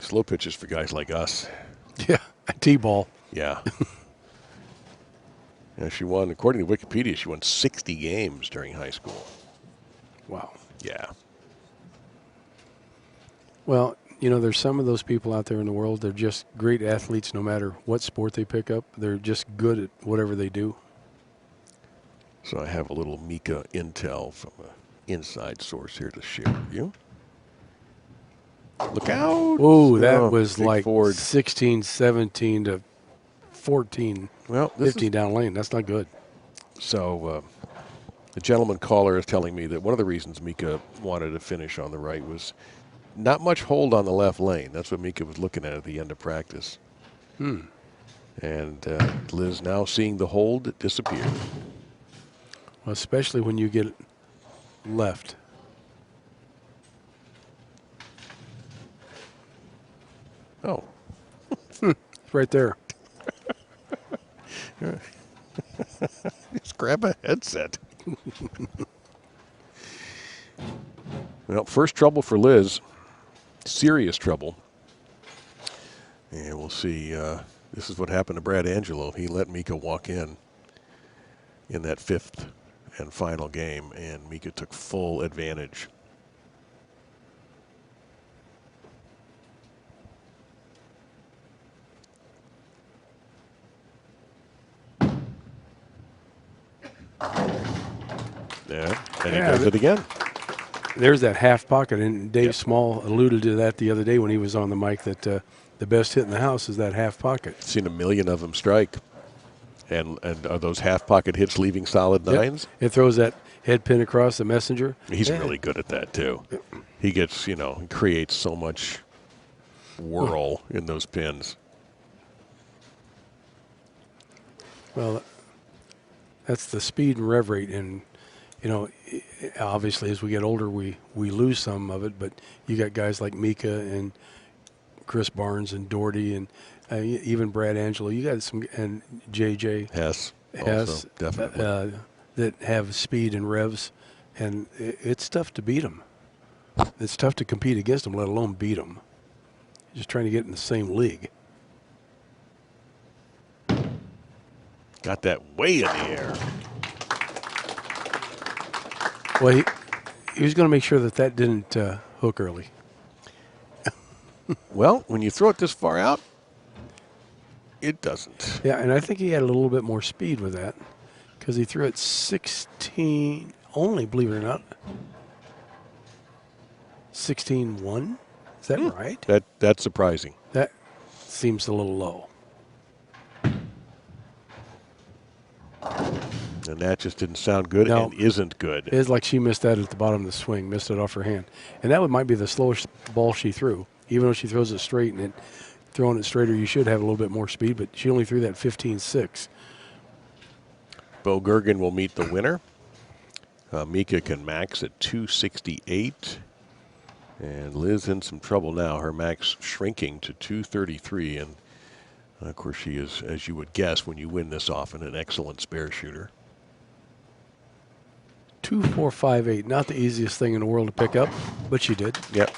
[SPEAKER 1] Slow pitches for guys like us.
[SPEAKER 2] Yeah, a T-ball.
[SPEAKER 1] Yeah. Yeah, she won, according to Wikipedia, she won 60 games during high school.
[SPEAKER 2] Wow.
[SPEAKER 1] Yeah.
[SPEAKER 2] Well, there's some of those people out there in the world, they're just great athletes no matter what sport they pick up. They're just good at whatever they do.
[SPEAKER 1] So I have a little Mika intel from an inside source here to share with you. Look out.
[SPEAKER 2] Oh, that was like
[SPEAKER 1] forward.
[SPEAKER 2] 16, 17 to 14, 15 down lane. That's not good.
[SPEAKER 1] So the gentleman caller is telling me that one of the reasons Mika wanted to finish on the right was not much hold on the left lane. That's what Mika was looking at the end of practice. And Liz now seeing the hold disappear.
[SPEAKER 2] Well, especially when you get left.
[SPEAKER 1] Oh.
[SPEAKER 2] It's right there.
[SPEAKER 1] Just grab a headset. Well, first trouble for Liz. Serious trouble. And we'll see. This is what happened to Brad Angelo. He let Mika walk in that fifth and final game, and Mika took full advantage. Yeah, and he does it again.
[SPEAKER 2] There's that half pocket, and Dave Small alluded to that the other day when he was on the mic, that the best hit in the house is that half pocket.
[SPEAKER 1] Seen a million of them strike. And are those half pocket hits leaving solid nines?
[SPEAKER 2] It throws that head pin across the messenger.
[SPEAKER 1] He's really good at that too. He gets, he creates so much whirl in those pins.
[SPEAKER 2] Well, that's the speed and rev rate, and obviously as we get older, we lose some of it. But you got guys like Mika and Chris Barnes and Daugherty and even Brad Angelo. You got some, and JJ
[SPEAKER 1] Hess, definitely
[SPEAKER 2] that have speed and revs, and it's tough to beat them. It's tough to compete against them, let alone beat them. Just trying to get in the same league.
[SPEAKER 1] Got that way in the air.
[SPEAKER 2] Well, he was going to make sure that didn't hook early.
[SPEAKER 1] Well, when you throw it this far out, it doesn't.
[SPEAKER 2] Yeah, and I think he had a little bit more speed with that because he threw it 16 only, believe it or not. 16-1? Is that right?
[SPEAKER 1] That's surprising.
[SPEAKER 2] That seems a little low.
[SPEAKER 1] And that just didn't sound good
[SPEAKER 2] No.
[SPEAKER 1] and isn't good.
[SPEAKER 2] It's like she missed that at the bottom of the swing, missed it off her hand. And that might be the slowest ball she threw. Even though she throws it straight and throwing it straighter, you should have a little bit more speed, but she only threw that 15-6.
[SPEAKER 1] Bo Goergen will meet the winner. Mika can max at 268. And Liz in some trouble now. Her max shrinking to 233. And, of course, she is, as you would guess, when you win this often, an excellent spare shooter.
[SPEAKER 2] 2.458, not the easiest thing in the world to pick up, but she did.
[SPEAKER 1] Yep.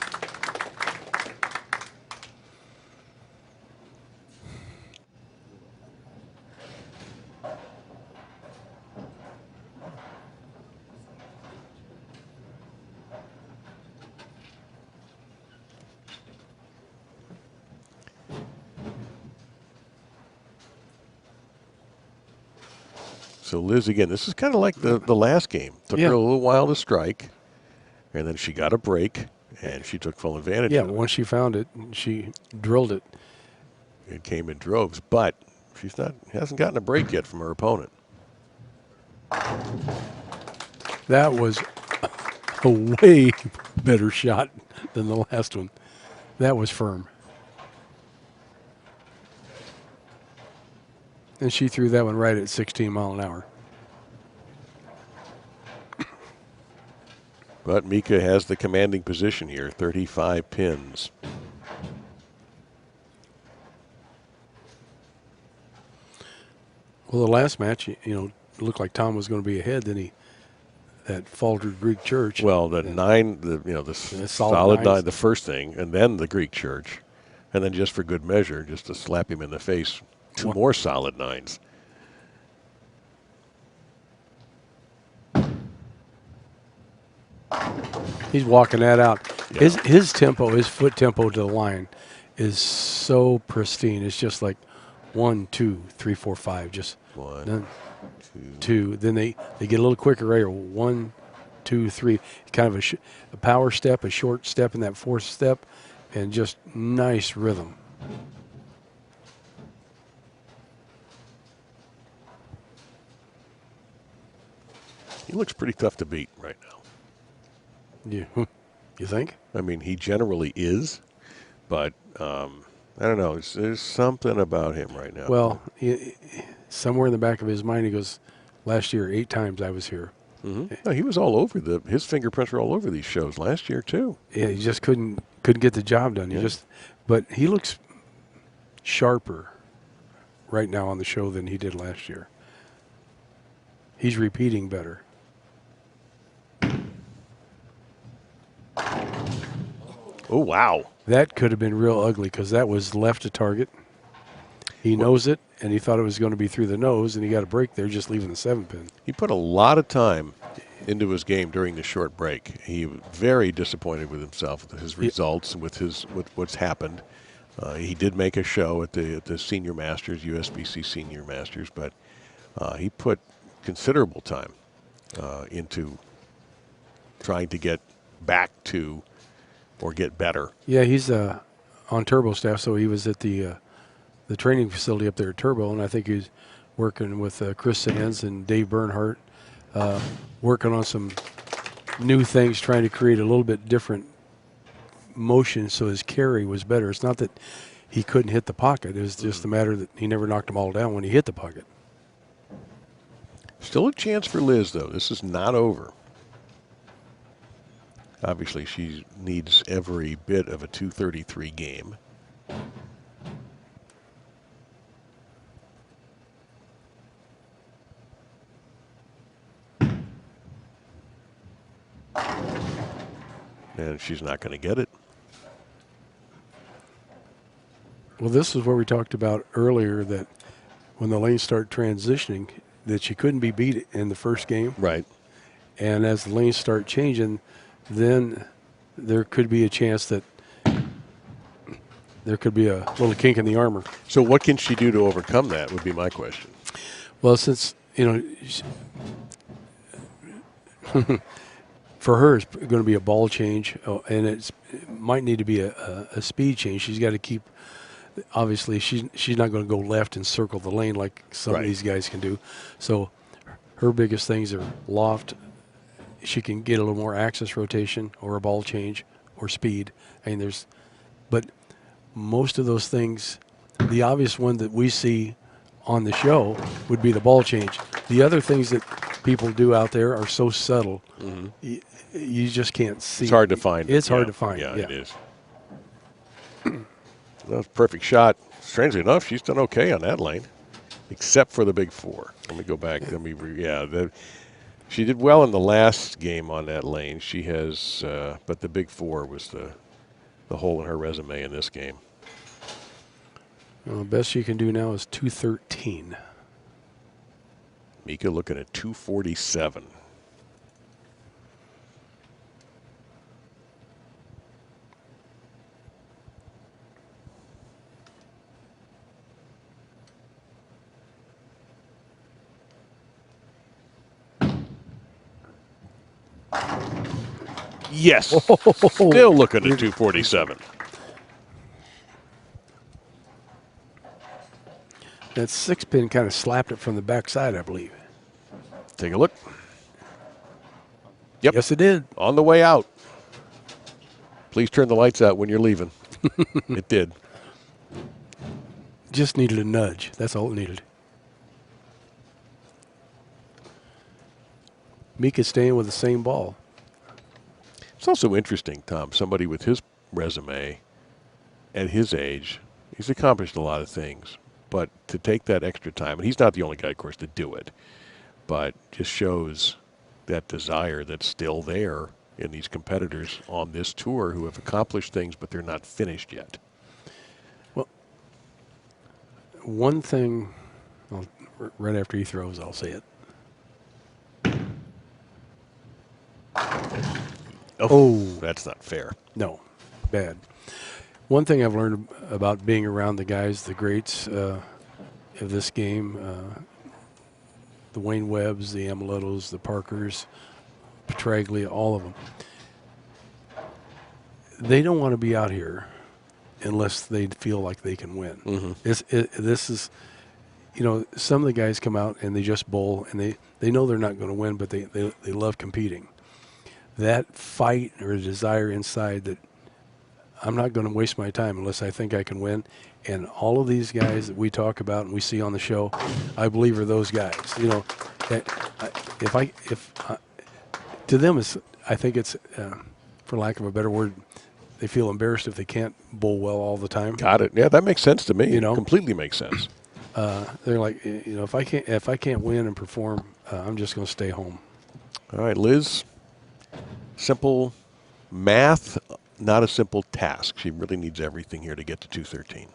[SPEAKER 1] So Liz, again, this is kind of like the last game. Took her a little while to strike, and then she got a break, and she took full advantage of it.
[SPEAKER 2] Once she found it, she drilled it.
[SPEAKER 1] It came in droves, but hasn't gotten a break yet from her opponent.
[SPEAKER 2] That was a way better shot than the last one. That was firm. And she threw that one right at 16 mile an hour.
[SPEAKER 1] But Mika has the commanding position here, 35 pins.
[SPEAKER 2] Well, the last match, it looked like Tom was going to be ahead. Then that faltered Greek church.
[SPEAKER 1] Well, the solid nine, the first thing, and then the Greek church. And then just for good measure, just to slap him in the face, two more solid nines.
[SPEAKER 2] He's walking that out.
[SPEAKER 1] Yeah.
[SPEAKER 2] His tempo, his foot tempo to the line is so pristine. It's just like 1, 2, 3, 4, 5. Just
[SPEAKER 1] 1,
[SPEAKER 2] 2. Then they get a little quicker right. 1, 2, 3. Kind of a power step, a short step in that fourth step, and just nice rhythm.
[SPEAKER 1] He looks pretty tough to beat right now.
[SPEAKER 2] You think?
[SPEAKER 1] I mean, he generally is, but I don't know. There's something about him right now.
[SPEAKER 2] Well, somewhere in the back of his mind, he goes, last year, 8 times I was here.
[SPEAKER 1] Mm-hmm. No, he was all over his fingerprints were all over these shows last year too.
[SPEAKER 2] Yeah, he just couldn't get the job done. But he looks sharper right now on the show than he did last year. He's repeating better.
[SPEAKER 1] Oh, wow.
[SPEAKER 2] That could have been real ugly because that was left to target. He knows it, and he thought it was going to be through the nose, and he got a break there just leaving the 7-pin.
[SPEAKER 1] He put a lot of time into his game during the short break. He was very disappointed with himself, with his results, and with what's happened. He did make a show at the Senior Masters, USBC Senior Masters, but he put considerable time into trying to get back to or get better.
[SPEAKER 2] Yeah, he's on Turbo staff, so he was at the training facility up there at Turbo, and I think he's working with Chris Sands and Dave Bernhardt, working on some new things, trying to create a little bit different motion so his carry was better. It's not that he couldn't hit the pocket. It was just a matter that he never knocked them all down when he hit the pocket.
[SPEAKER 1] Still a chance for Liz, though. This is not over. Obviously, she needs every bit of a 233 game. And she's not going to get it.
[SPEAKER 2] Well, this is where we talked about earlier that when the lanes start transitioning, that she couldn't be beat in the first game.
[SPEAKER 1] Right.
[SPEAKER 2] And as the lanes start changing, then there could be a chance that there could be a little kink in the armor.
[SPEAKER 1] So what can she do to overcome that would be my question.
[SPEAKER 2] Well, since, for her, it's going to be a ball change, and it might need to be a speed change. She's got to keep. Obviously, she's not going to go left and circle the lane like some of these guys can do. So, her biggest things are loft. She can get a little more axis rotation, or a ball change, or speed. But most of those things, the obvious one that we see on the show would be the ball change. The other things that people do out there are so subtle, you just can't see.
[SPEAKER 1] It's hard to find.
[SPEAKER 2] It's hard to find.
[SPEAKER 1] Yeah, it is. That's a perfect shot. Strangely enough, she's done okay on that lane, except for the big four. Let me go back. She did well in the last game on that lane. She has, but the big four was the hole in her resume in this game.
[SPEAKER 2] Well, the best you can do now is 213.
[SPEAKER 1] Mika looking at 247. Yes. Still looking at 247.
[SPEAKER 2] That 6-pin kind of slapped it from the backside, I believe.
[SPEAKER 1] Take a look. Yep.
[SPEAKER 2] Yes, it did.
[SPEAKER 1] On the way out. Please turn the lights out when you're leaving. It did.
[SPEAKER 2] Just needed a nudge. That's all it needed. Mika's staying with the same ball.
[SPEAKER 1] It's also interesting, Tom, somebody with his resume at his age, he's accomplished a lot of things. But to take that extra time, and he's not the only guy, of course, to do it, but just shows that desire that's still there in these competitors on this tour who have accomplished things, but they're not finished yet.
[SPEAKER 2] Well, one thing, right after he throws, I'll say it.
[SPEAKER 1] Oh, that's not fair.
[SPEAKER 2] No, bad. One thing I've learned about being around the guys, the greats of this game, the Wayne Webbs, the Amalettos, the Parkers, Petraglia, all of them, they don't want to be out here unless they feel like they can win.
[SPEAKER 1] Mm-hmm.
[SPEAKER 2] This is, some of the guys come out and they just bowl, and they know they're not going to win, but they love competing. That fight or desire inside that I'm not going to waste my time unless I think I can win. And all of these guys that we talk about and we see on the show, I believe are those guys. To them, I think it's, for lack of a better word, they feel embarrassed if they can't bowl well all the time.
[SPEAKER 1] Got it. Yeah, that makes sense to me. Completely makes sense.
[SPEAKER 2] They're like, if I can't win and perform, I'm just going to stay home.
[SPEAKER 1] All right, Liz. Simple math, not a simple task. She really needs everything here to get to 213.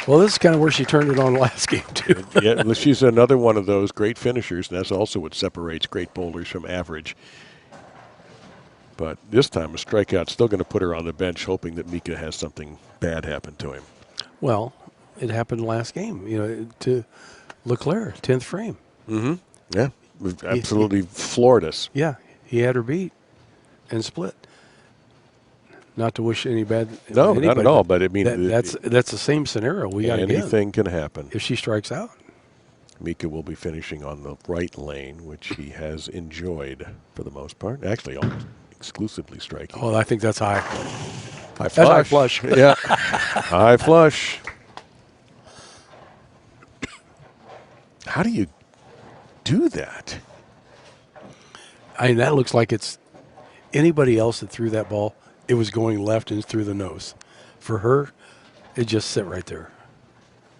[SPEAKER 2] Well, this is kind of where she turned it on last game, too.
[SPEAKER 1] Yeah, she's another one of those great finishers, and that's also what separates great bowlers from average. But this time, a strikeout's still going to put her on the bench, hoping that Mika has something bad happen to him.
[SPEAKER 2] Well, it happened last game, to LeClair, 10th frame.
[SPEAKER 1] Mm-hmm. Yeah, absolutely floored us.
[SPEAKER 2] Yeah, he had her beat and split. Not to wish any bad.
[SPEAKER 1] No, not at all. But I mean,
[SPEAKER 2] that's the same scenario. We got
[SPEAKER 1] anything can happen
[SPEAKER 2] if she strikes out.
[SPEAKER 1] Mika will be finishing on the right lane, which he has enjoyed for the most part. Actually, almost exclusively striking.
[SPEAKER 2] Oh, I think that's high.
[SPEAKER 1] High flush.
[SPEAKER 2] That's high flush.
[SPEAKER 1] Yeah, high flush. How do you do that?
[SPEAKER 2] I mean, that looks like it's anybody else that threw that ball, it was going left and through the nose. For her, it just sit right there.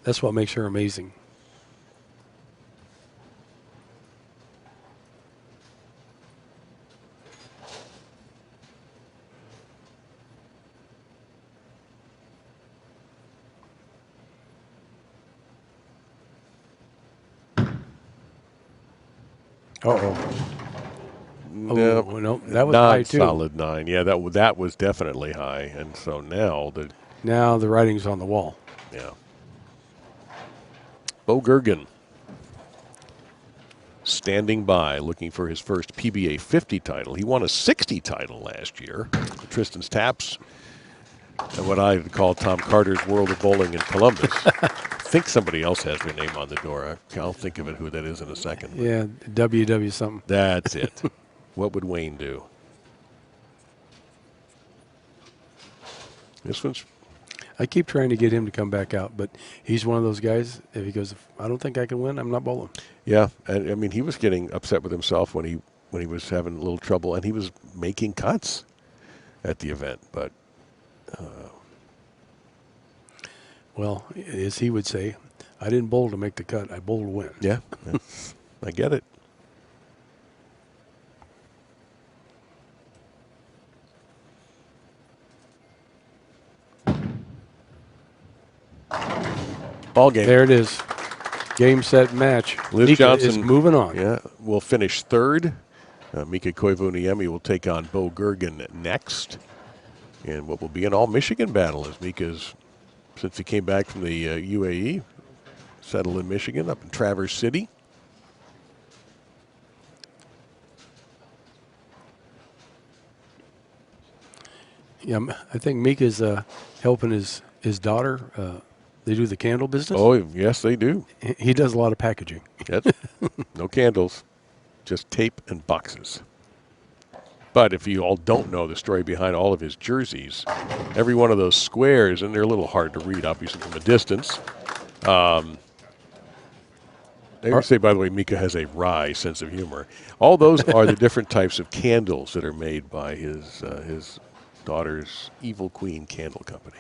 [SPEAKER 2] That's what makes her amazing. Uh-oh.
[SPEAKER 1] No,
[SPEAKER 2] No, that was
[SPEAKER 1] not
[SPEAKER 2] high, too.
[SPEAKER 1] solid 9. Yeah, that was definitely high. And so now
[SPEAKER 2] Now the writing's on the wall.
[SPEAKER 1] yeah. Bo Goergen standing by, looking for his first PBA 50 title. He won a 60 title last year. Tristan's Taps, and what I would call Tom Carter's World of Bowling in Columbus. I think somebody else has their name on the door. I'll think of it who that is in a second.
[SPEAKER 2] Yeah, WW something.
[SPEAKER 1] That's it. What would Wayne do? This one's...
[SPEAKER 2] I keep trying to get him to come back out, but he's one of those guys, if he goes, I don't think I can win, I'm not bowling.
[SPEAKER 1] Yeah, and I mean, he was getting upset with himself when he was having a little trouble, and he was making cuts at the event. But
[SPEAKER 2] well, as he would say, I didn't bowl to make the cut, I bowled to win.
[SPEAKER 1] yeah, I get it. Ball game.
[SPEAKER 2] There it is. Game, set, match.
[SPEAKER 1] Liz
[SPEAKER 2] Mika
[SPEAKER 1] Johnson
[SPEAKER 2] is moving on.
[SPEAKER 1] Yeah, will finish third. Mika Koivuniemi will take on Bo Goergen next, in what will be an all-Michigan battle, as Mika's, since he came back from the UAE, settled in Michigan, up in Traverse City.
[SPEAKER 2] Yeah, I think Mika's helping his daughter. They do the candle business.
[SPEAKER 1] Oh, yes, they do.
[SPEAKER 2] He does a lot of packaging.
[SPEAKER 1] Yes. No candles, just tape and boxes. But if you all don't know the story behind all of his jerseys, every one of those squares, and they're a little hard to read, obviously, from a distance. They would say, by the way, Mika has a wry sense of humor. All those are the different types of candles that are made by his daughter's Evil Queen Candle Company.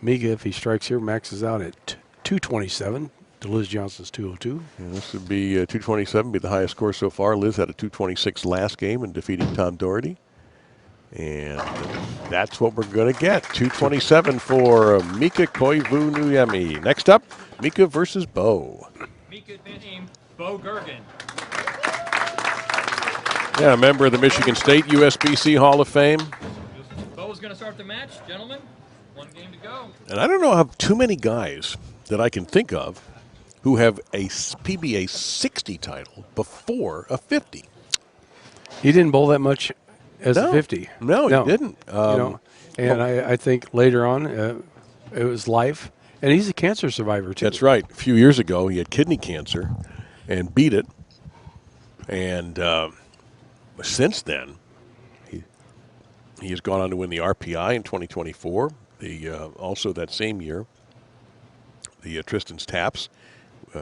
[SPEAKER 2] Mika, if he strikes here, maxes out at 227 to Liz Johnson's 202.
[SPEAKER 1] Yeah, this would be 227, be the highest score so far. Liz had a 226 last game and defeating Tom Daugherty. And that's what we're going to get. 227 for Mika Koivuniemi. Next up, Mika versus Bo.
[SPEAKER 3] Mika team, Bo Goergen.
[SPEAKER 1] Yeah, a member of the Michigan State USBC Hall of Fame.
[SPEAKER 3] Bo's going to start the match, gentlemen. One game to go.
[SPEAKER 1] And I don't know how too many guys that I can think of who have a PBA 60 title before a 50.
[SPEAKER 2] He didn't bowl that much as a 50.
[SPEAKER 1] No, he didn't.
[SPEAKER 2] And I think later on it was life. And he's a cancer survivor, too.
[SPEAKER 1] That's right. A few years ago, he had kidney cancer and beat it. And since then, he has gone on to win the RPI in 2024. Also that same year, the Tristan's Taps,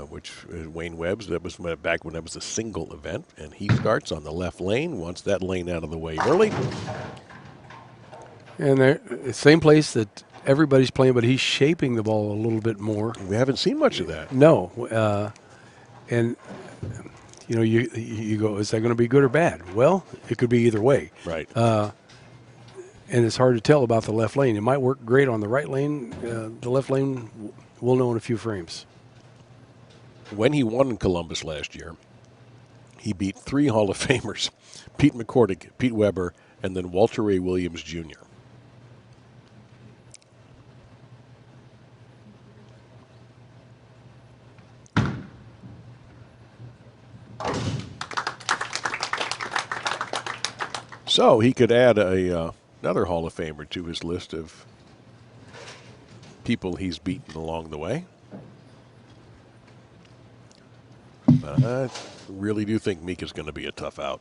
[SPEAKER 1] which is Wayne Webb's. That was back when that was a single event. And he starts on the left lane, wants that lane out of the way early.
[SPEAKER 2] And they're the same place that everybody's playing, but he's shaping the ball a little bit more.
[SPEAKER 1] We haven't seen much of that.
[SPEAKER 2] No. And, you know, you go, is that going to be good or bad? Well, it could be either way.
[SPEAKER 1] Right.
[SPEAKER 2] And it's hard to tell about the left lane. It might work great on the right lane. The left lane, we'll know in a few frames.
[SPEAKER 1] When he won in Columbus last year, he beat 3 Hall of Famers, Pete McCordick, Pete Weber, and then Walter Ray Williams Jr. So he could add another Hall of Famer to his list of people he's beaten along the way. But I really do think Mika's going to be a tough out,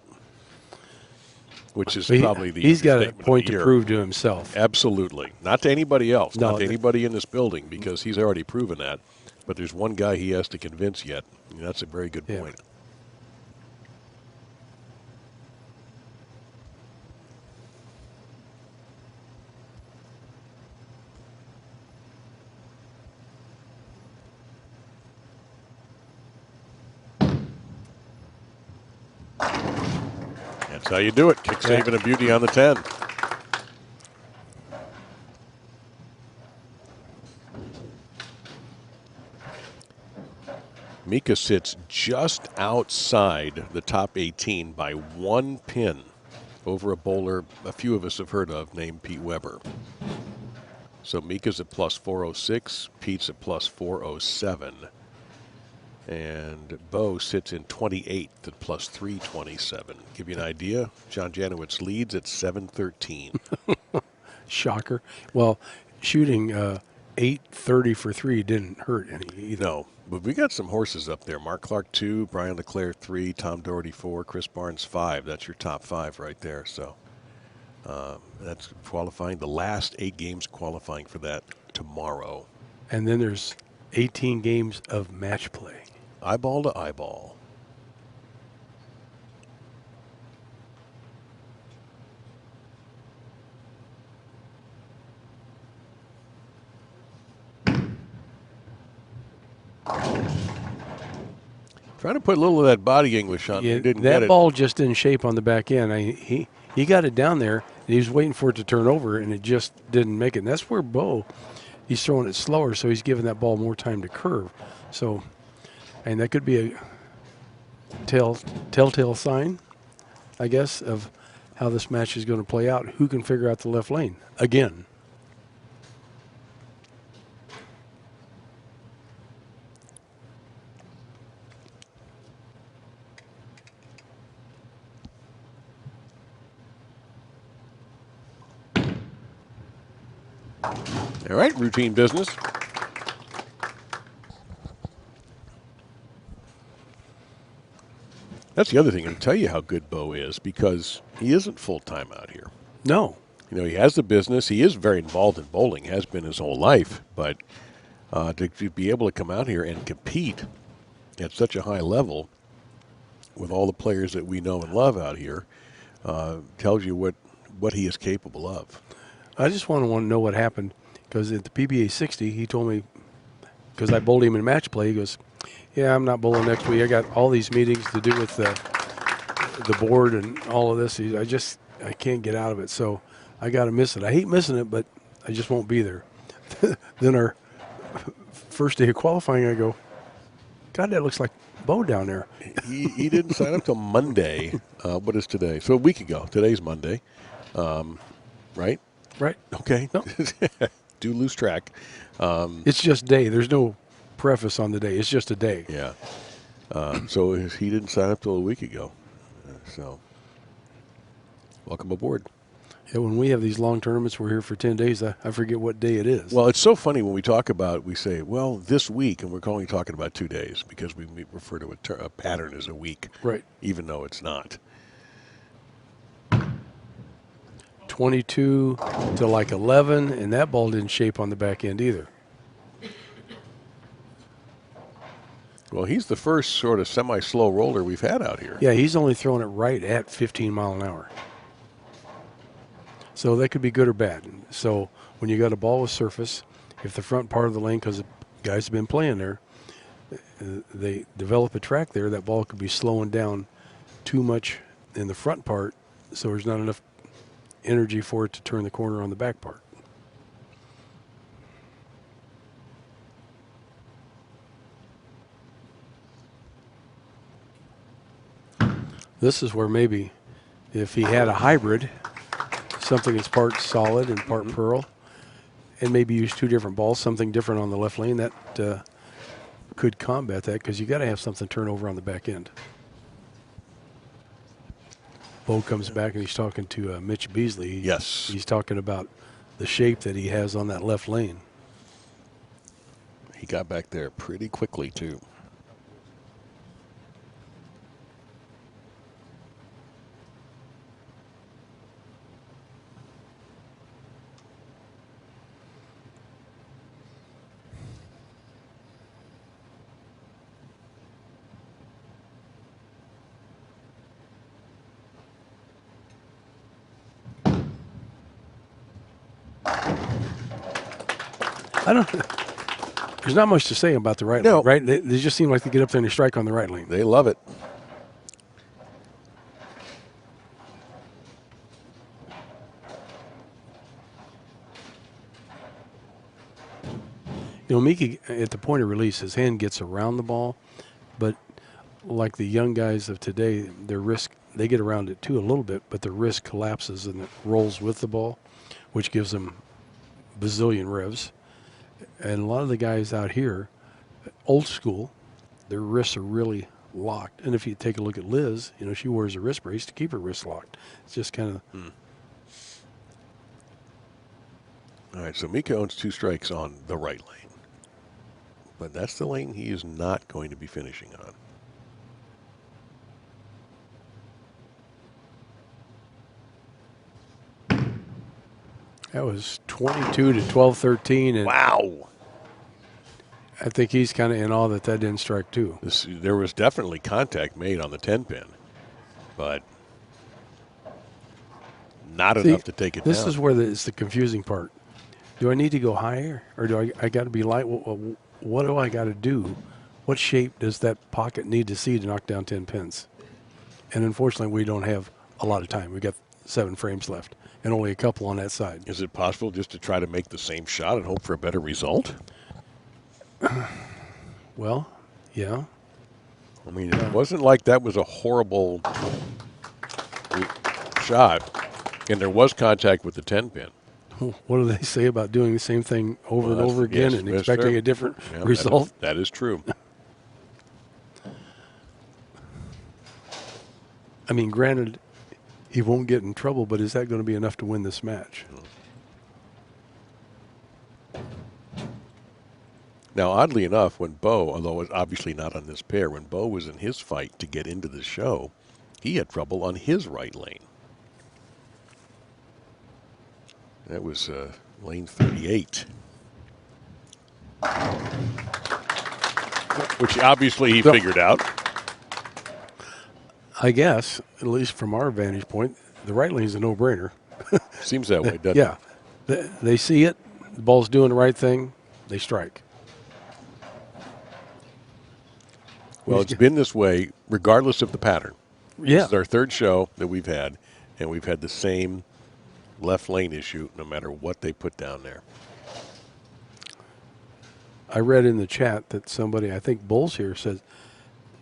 [SPEAKER 1] which is probably the
[SPEAKER 2] he's got a
[SPEAKER 1] statement
[SPEAKER 2] point
[SPEAKER 1] of the
[SPEAKER 2] to
[SPEAKER 1] year.
[SPEAKER 2] prove to himself.
[SPEAKER 1] Absolutely. Not to anybody else,
[SPEAKER 2] No,
[SPEAKER 1] not to anybody in this building, because he's already proven that. But there's one guy he has to convince yet. And that's a very good point. That's how you do it. Kick, save, and a beauty on the 10. Mika sits just outside the top 18 by 1 pin over a bowler a few of us have heard of named Pete Weber. So Mika's at plus 406, Pete's at plus 407. And Bo sits in 28th at plus 327. Give you an idea, John Janowitz leads at 713.
[SPEAKER 2] Shocker. Well, shooting 830 for 3 didn't hurt any either.
[SPEAKER 1] No, but we got some horses up there. Mark Clark 2, Brian LeClair 3, Tom Daugherty 4, Chris Barnes 5. That's your top 5 right there. So that's qualifying. The last 8 games qualifying for that tomorrow.
[SPEAKER 2] And then there's 18 games of match play.
[SPEAKER 1] Eyeball to eyeball. Trying to put a little of that body English on.
[SPEAKER 2] Yeah,
[SPEAKER 1] Didn't get
[SPEAKER 2] that
[SPEAKER 1] it.
[SPEAKER 2] ball just didn't shape on the back end. He got it down there, and he was waiting for it to turn over, and it just didn't make it. And that's where Bo, he's throwing it slower, so he's giving that ball more time to curve. So, and that could be a telltale sign, I guess, of how this match is going to play out. Who can figure out the left lane again?
[SPEAKER 1] All right, routine business. That's the other thing. I'll tell you how good Bo is because he isn't full-time out here.
[SPEAKER 2] No.
[SPEAKER 1] You know, he has the business. He is very involved in bowling, has been his whole life. But to be able to come out here and compete at such a high level with all the players that we know and love out here tells you what he is capable of.
[SPEAKER 2] I just want to know what happened because at the PBA50, he told me, because I bowled him in match play, he goes, yeah, I'm not bowling next week. I got all these meetings to do with the board and all of this. I can't get out of it, so I got to miss it. I hate missing it, but I just won't be there. Then our first day of qualifying, I go, God, that looks like Bo down there.
[SPEAKER 1] He didn't sign up till Monday. What is today? So a week ago. Today's Monday, right?
[SPEAKER 2] Right.
[SPEAKER 1] Okay.
[SPEAKER 2] No.
[SPEAKER 1] Do lose track.
[SPEAKER 2] It's just day. There's no preface on the day. It's just a day.
[SPEAKER 1] Yeah. So he didn't sign up till a week ago. So welcome aboard.
[SPEAKER 2] Yeah, when we have these long tournaments, we're here for 10 days. I forget what day it is.
[SPEAKER 1] Well, it's so funny when we talk about, we say, well, this week, and we're only talking about 2 days because we refer to a pattern as a week.
[SPEAKER 2] Right.
[SPEAKER 1] Even though it's not.
[SPEAKER 2] 22 to like 11, and that ball didn't shape on the back end either.
[SPEAKER 1] Well, he's the first sort of semi-slow roller we've had out here.
[SPEAKER 2] Yeah, he's only throwing it right at 15 mile an hour. So that could be good or bad. So when you got a ball with surface, if the front part of the lane, because the guys have been playing there, they develop a track there, that ball could be slowing down too much in the front part, so there's not enough energy for it to turn the corner on the back part. This is where maybe if he had a hybrid, something that's part solid and part pearl, and maybe use 2 different balls, something different on the left lane, that could combat that because you got to have something turn over on the back end. Bo comes back and he's talking to Mitch Beasley.
[SPEAKER 1] Yes.
[SPEAKER 2] He's talking about the shape that he has on that left lane.
[SPEAKER 1] He got back there pretty quickly, too.
[SPEAKER 2] There's not much to say about the right lane, right? They just seem like they get up there and they strike on the right lane.
[SPEAKER 1] They love it.
[SPEAKER 2] You know, Mika, at the point of release, his hand gets around the ball, but like the young guys of today, their wrist, they get around it too a little bit, but their wrist collapses and it rolls with the ball, which gives them bazillion revs. And a lot of the guys out here, old school, their wrists are really locked. And if you take a look at Liz, you know, she wears a wrist brace to keep her wrists locked. It's just kind of...
[SPEAKER 1] All right, so Mika owns 2 strikes on the right lane. But that's the lane he is not going to be finishing on.
[SPEAKER 2] That was 22 to 12, 13. And
[SPEAKER 1] Wow.
[SPEAKER 2] I think he's kind of in awe that didn't strike too.
[SPEAKER 1] There was definitely contact made on the 10-pin, but not enough to take it down.
[SPEAKER 2] This is where it's the confusing part. Do I need to go higher, or do I got to be light? What do I got to do? What shape does that pocket need to see to knock down 10 pins? And unfortunately, we don't have a lot of time. We've got 7 frames left and only a couple on that side.
[SPEAKER 1] Is it possible just to try to make the same shot and hope for a better result?
[SPEAKER 2] Well, yeah.
[SPEAKER 1] I mean, it wasn't like that was a horrible shot, and there was contact with the 10-pin.
[SPEAKER 2] What do they say about doing the same thing over and over again and expecting a different result?
[SPEAKER 1] That is true.
[SPEAKER 2] I mean, granted, he won't get in trouble, but is that going to be enough to win this match?
[SPEAKER 1] Now, oddly enough, when Bo, although it's obviously not on this pair, when Bo was in his fight to get into the show, he had trouble on his right lane. That was lane 38. Which obviously he figured out.
[SPEAKER 2] I guess, at least from our vantage point, the right lane is a no-brainer.
[SPEAKER 1] Seems that way, doesn't it?
[SPEAKER 2] Yeah. They see it, the ball's doing the right thing, they strike.
[SPEAKER 1] Well, it's been this way regardless of the pattern.
[SPEAKER 2] Yeah.
[SPEAKER 1] This is our 3rd show that we've had, and we've had the same left lane issue no matter what they put down there.
[SPEAKER 2] I read in the chat that somebody, I think Bulls here, says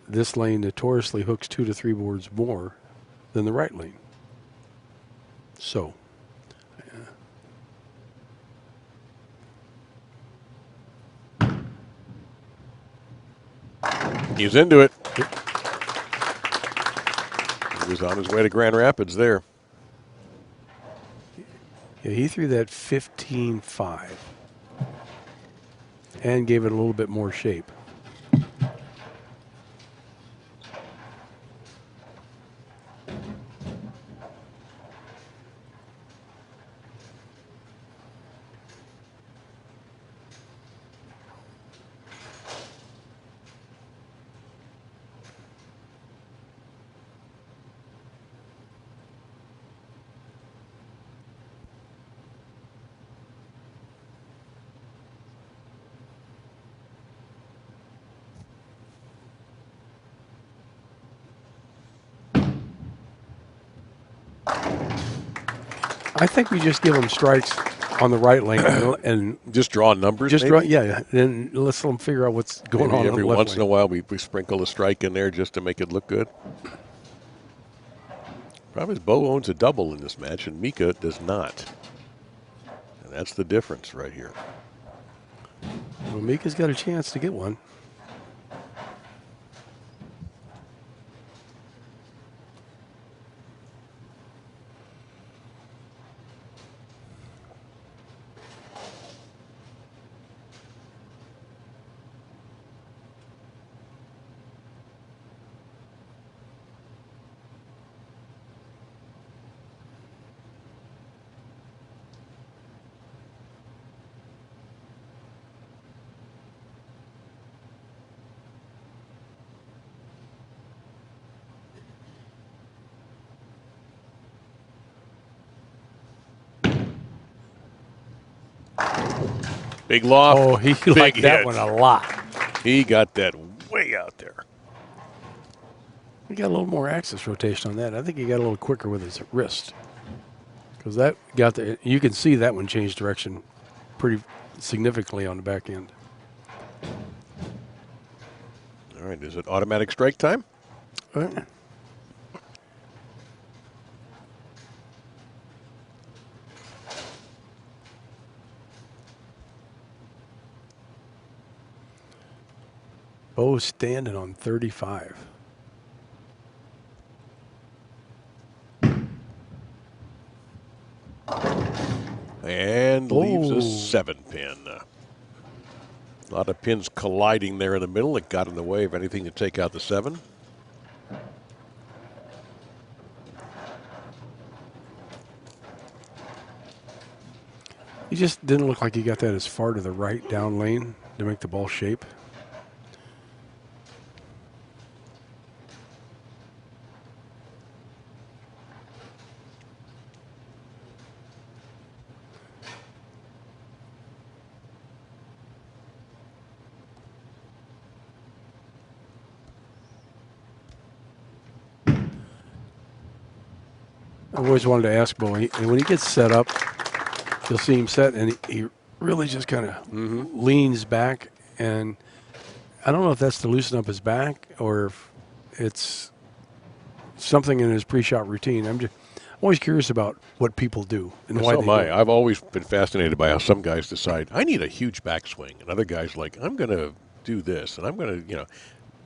[SPEAKER 2] this lane notoriously hooks 2 to 3 boards more than the right lane. So,
[SPEAKER 1] He's into it. He was on his way to Grand Rapids there.
[SPEAKER 2] yeah, he threw that 15-5 and gave it a little bit more shape. I think we just give them strikes on the right lane and
[SPEAKER 1] just draw numbers.
[SPEAKER 2] just
[SPEAKER 1] maybe?
[SPEAKER 2] draw, yeah, and let's let them figure out what's going on.
[SPEAKER 1] Every
[SPEAKER 2] the left
[SPEAKER 1] once in a
[SPEAKER 2] lane.
[SPEAKER 1] while, we sprinkle a strike in there just to make it look good. Problem is, Bo owns a double in this match, and Mika does not. And that's the difference right here.
[SPEAKER 2] Well, Mika's got a chance to get one.
[SPEAKER 1] Big loft.
[SPEAKER 2] Oh, he
[SPEAKER 1] big
[SPEAKER 2] liked that
[SPEAKER 1] hit.
[SPEAKER 2] one a lot.
[SPEAKER 1] He got that way out there.
[SPEAKER 2] He got a little more axis rotation on that. I think he got a little quicker with his wrist. Because that got the, you can see that one change direction pretty significantly on the back end.
[SPEAKER 1] All right, is it automatic strike time?
[SPEAKER 2] Right. Bo's standing on 35.
[SPEAKER 1] And leaves a 7-pin. A lot of pins colliding there in the middle. It got in the way of anything to take out the 7.
[SPEAKER 2] He just didn't look like he got that as far to the right down lane to make the ball shape. I've always wanted to ask Bo, when he gets set up, you'll see him set, and he really just kind of leans back. And I don't know if that's to loosen up his back or if it's something in his pre-shot routine. I'm always curious about what people do and why
[SPEAKER 1] So
[SPEAKER 2] they
[SPEAKER 1] am I.
[SPEAKER 2] do it.
[SPEAKER 1] I've always been fascinated by how some guys decide, I need a huge backswing. And other guys like, I'm going to do this. And I'm going to,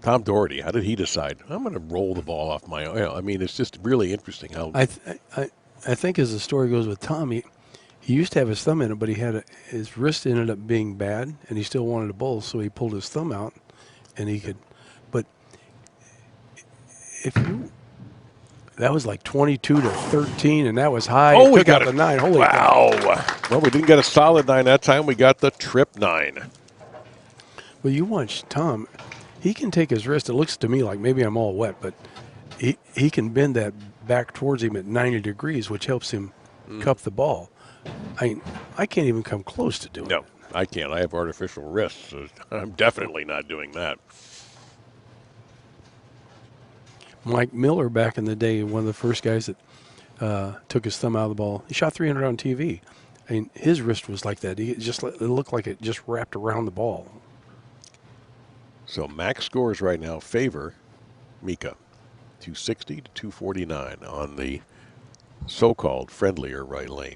[SPEAKER 1] Tom Daugherty, how did he decide? I'm going to roll the ball off my own. I mean, it's just really interesting how.
[SPEAKER 2] I think as the story goes with Tom, he used to have his thumb in it, but his wrist ended up being bad, and he still wanted to bowl, so he pulled his thumb out, and he could. But that was like 22-13, and that was high.
[SPEAKER 1] Oh,
[SPEAKER 2] He
[SPEAKER 1] we
[SPEAKER 2] took
[SPEAKER 1] got
[SPEAKER 2] out
[SPEAKER 1] it.
[SPEAKER 2] the 9. Holy
[SPEAKER 1] wow.
[SPEAKER 2] cow.
[SPEAKER 1] Well, we didn't get a solid 9 that time. We got the trip 9.
[SPEAKER 2] Well, you watch Tom. He can take his wrist. It looks to me like maybe I'm all wet, but he can bend that back towards him at 90 degrees, which helps him cup the ball. I can't even come close to doing it.
[SPEAKER 1] No, I can't. I have artificial wrists, so I'm definitely not doing that.
[SPEAKER 2] Mike Miller back in the day, one of the first guys that took his thumb out of the ball. He shot 300 on TV. I mean, his wrist was like that. It looked like it just wrapped around the ball.
[SPEAKER 1] So max scores right now favor Mika, 260 to 249 on the so-called friendlier right lane.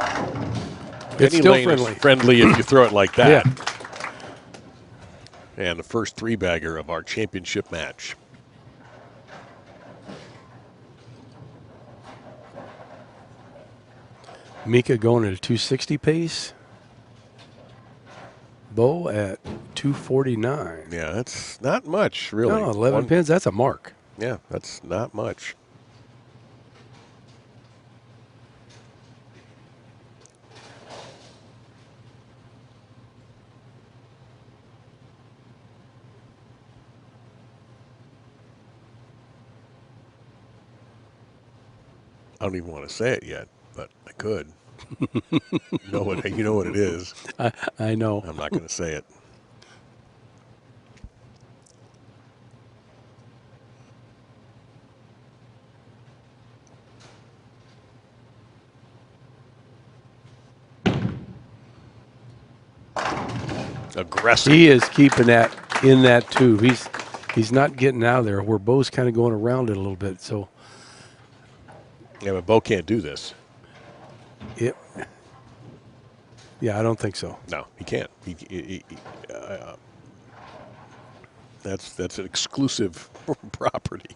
[SPEAKER 2] It's
[SPEAKER 1] Any
[SPEAKER 2] still
[SPEAKER 1] lane
[SPEAKER 2] friendly.
[SPEAKER 1] is friendly if you throw it like that.
[SPEAKER 2] Yeah.
[SPEAKER 1] And the first 3-bagger of our championship match.
[SPEAKER 2] Mika going at a 260 pace. Bo at 249.
[SPEAKER 1] Yeah, that's not much, really.
[SPEAKER 2] No, 11 pins, that's a mark.
[SPEAKER 1] Yeah, that's not much. I don't even want to say it yet, but I could. You know what it is.
[SPEAKER 2] I know.
[SPEAKER 1] I'm not going to say it. Aggressive.
[SPEAKER 2] He is keeping that in that tube. He's not getting out of there where Bo's kind of going around it a little bit. So
[SPEAKER 1] Yeah, but Bo can't do this.
[SPEAKER 2] Yeah, I don't think so.
[SPEAKER 1] No, he can't. That's an exclusive property.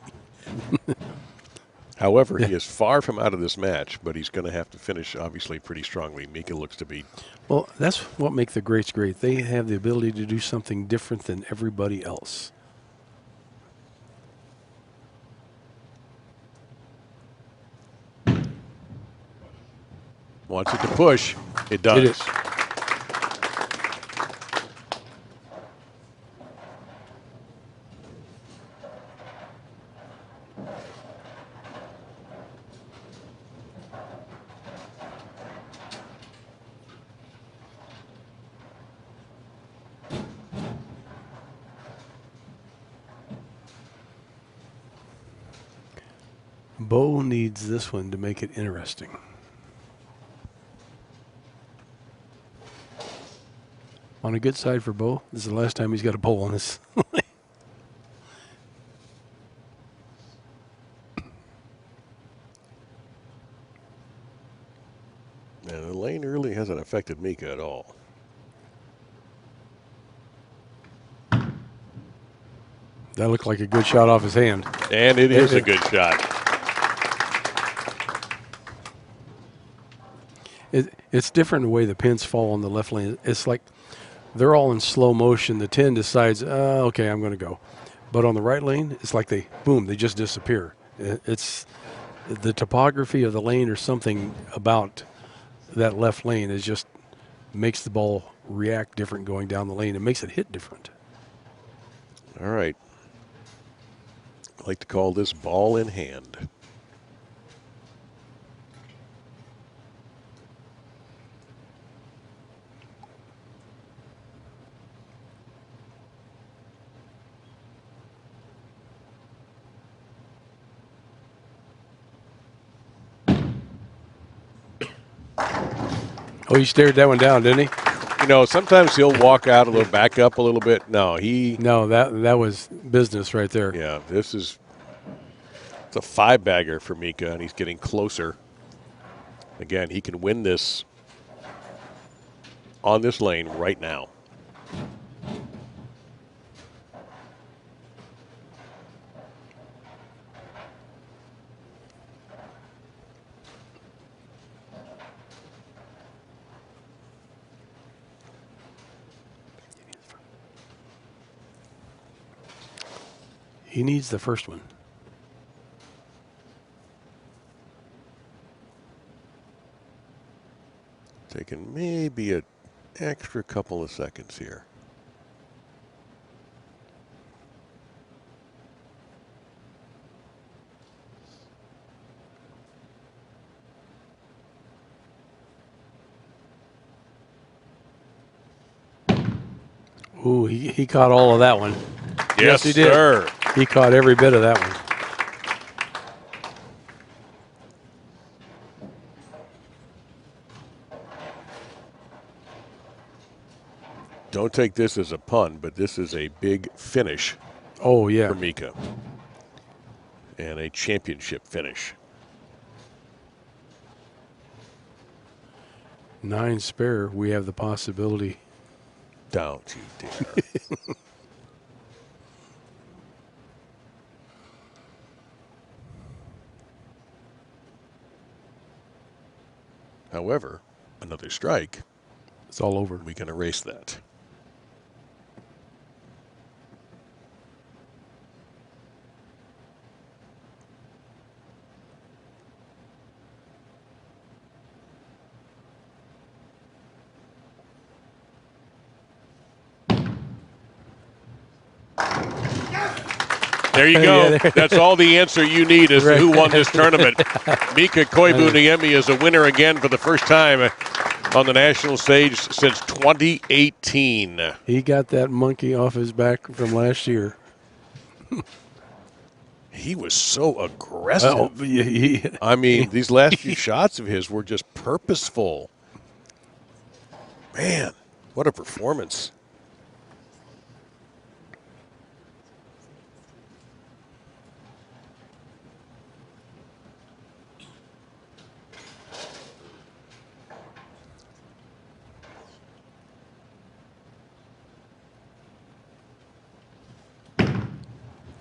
[SPEAKER 1] However, he is far from out of this match, but he's going to have to finish, obviously, pretty strongly. Mika looks to be.
[SPEAKER 2] Well, that's what makes the greats great. They have the ability to do something different than everybody else.
[SPEAKER 1] Wants it to push. It does.
[SPEAKER 2] It is. Bo needs this one to make it interesting. On a good side for Bo, this is the last time he's got a bowl on this.
[SPEAKER 1] And the lane really hasn't affected Mika at all.
[SPEAKER 2] That looked like a good shot off his hand.
[SPEAKER 1] And it is a good shot.
[SPEAKER 2] It's different the way the pins fall on the left lane. It's like they're all in slow motion. The 10 decides, okay, I'm going to go. But on the right lane, it's like they just disappear. It's the topography of the lane or something about that left lane is just makes the ball react different going down the lane. It makes it hit different.
[SPEAKER 1] All right. I like to call this ball in hand.
[SPEAKER 2] Oh, he stared that one down, didn't he?
[SPEAKER 1] You know, sometimes he'll walk out a little, back up a little bit. No,
[SPEAKER 2] that was business right there.
[SPEAKER 1] Yeah, it's a 5-bagger for Mika, and he's getting closer. Again, he can win this on this lane right now.
[SPEAKER 2] He needs the first one.
[SPEAKER 1] Taking maybe an extra couple of seconds here.
[SPEAKER 2] Ooh, he caught all of that one.
[SPEAKER 1] Yes,
[SPEAKER 2] he did.
[SPEAKER 1] Sir.
[SPEAKER 2] He caught every bit of that one.
[SPEAKER 1] Don't take this as a pun, but this is a big finish
[SPEAKER 2] Oh, yeah.
[SPEAKER 1] for Mika. And a championship finish.
[SPEAKER 2] 9 spare, we have the possibility.
[SPEAKER 1] Don't you dare. However, another strike,
[SPEAKER 2] It's all over.
[SPEAKER 1] we can erase that. There you go.
[SPEAKER 2] Yeah,
[SPEAKER 1] That's all the answer you need as to
[SPEAKER 2] Right.
[SPEAKER 1] who won this tournament. Mika Koivuniemi is a winner again for the first time on the national stage since 2018.
[SPEAKER 2] He got that monkey off his back from last year.
[SPEAKER 1] He was so aggressive.
[SPEAKER 2] Oh,
[SPEAKER 1] I mean, these last few shots of his were just purposeful. Man, what a performance.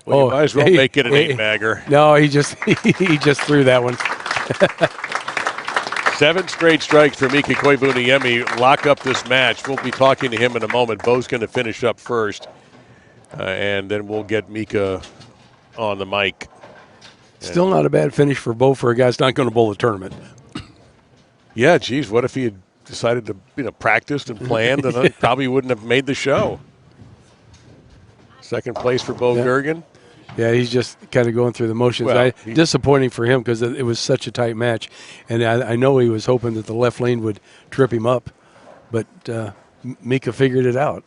[SPEAKER 1] Well, you might as well make it an 8-bagger.
[SPEAKER 2] No, he just threw that one.
[SPEAKER 1] 7 straight strikes for Mika Koivuniemi lock up this match. We'll be talking to him in a moment. Bo's going to finish up first, and then we'll get Mika on the mic.
[SPEAKER 2] Still not a bad finish for Bo for a guy that's not going to bowl the tournament.
[SPEAKER 1] Yeah, geez, what if he had decided to practiced and planned and then probably wouldn't have made the show? Second place for Bo Goergen.
[SPEAKER 2] Yeah, he's just kind of going through the motions.
[SPEAKER 1] Well,
[SPEAKER 2] disappointing for him because it was such a tight match. And I know he was hoping that the left lane would trip him up, but Mika figured it out.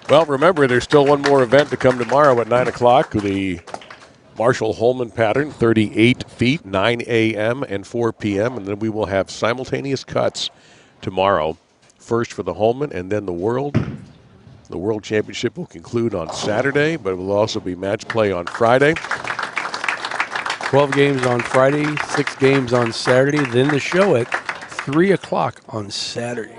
[SPEAKER 1] Well, remember, there's still one more event to come tomorrow at 9 o'clock. The Marshall Holman pattern, 38 feet, 9 a.m. and 4 p.m. And then we will have simultaneous cuts tomorrow. First for the Holman and then the World. The World Championship will conclude on Saturday, but it will also be match play on Friday.
[SPEAKER 2] 12 games on Friday, 6 games on Saturday, then the show at 3 o'clock on Saturday.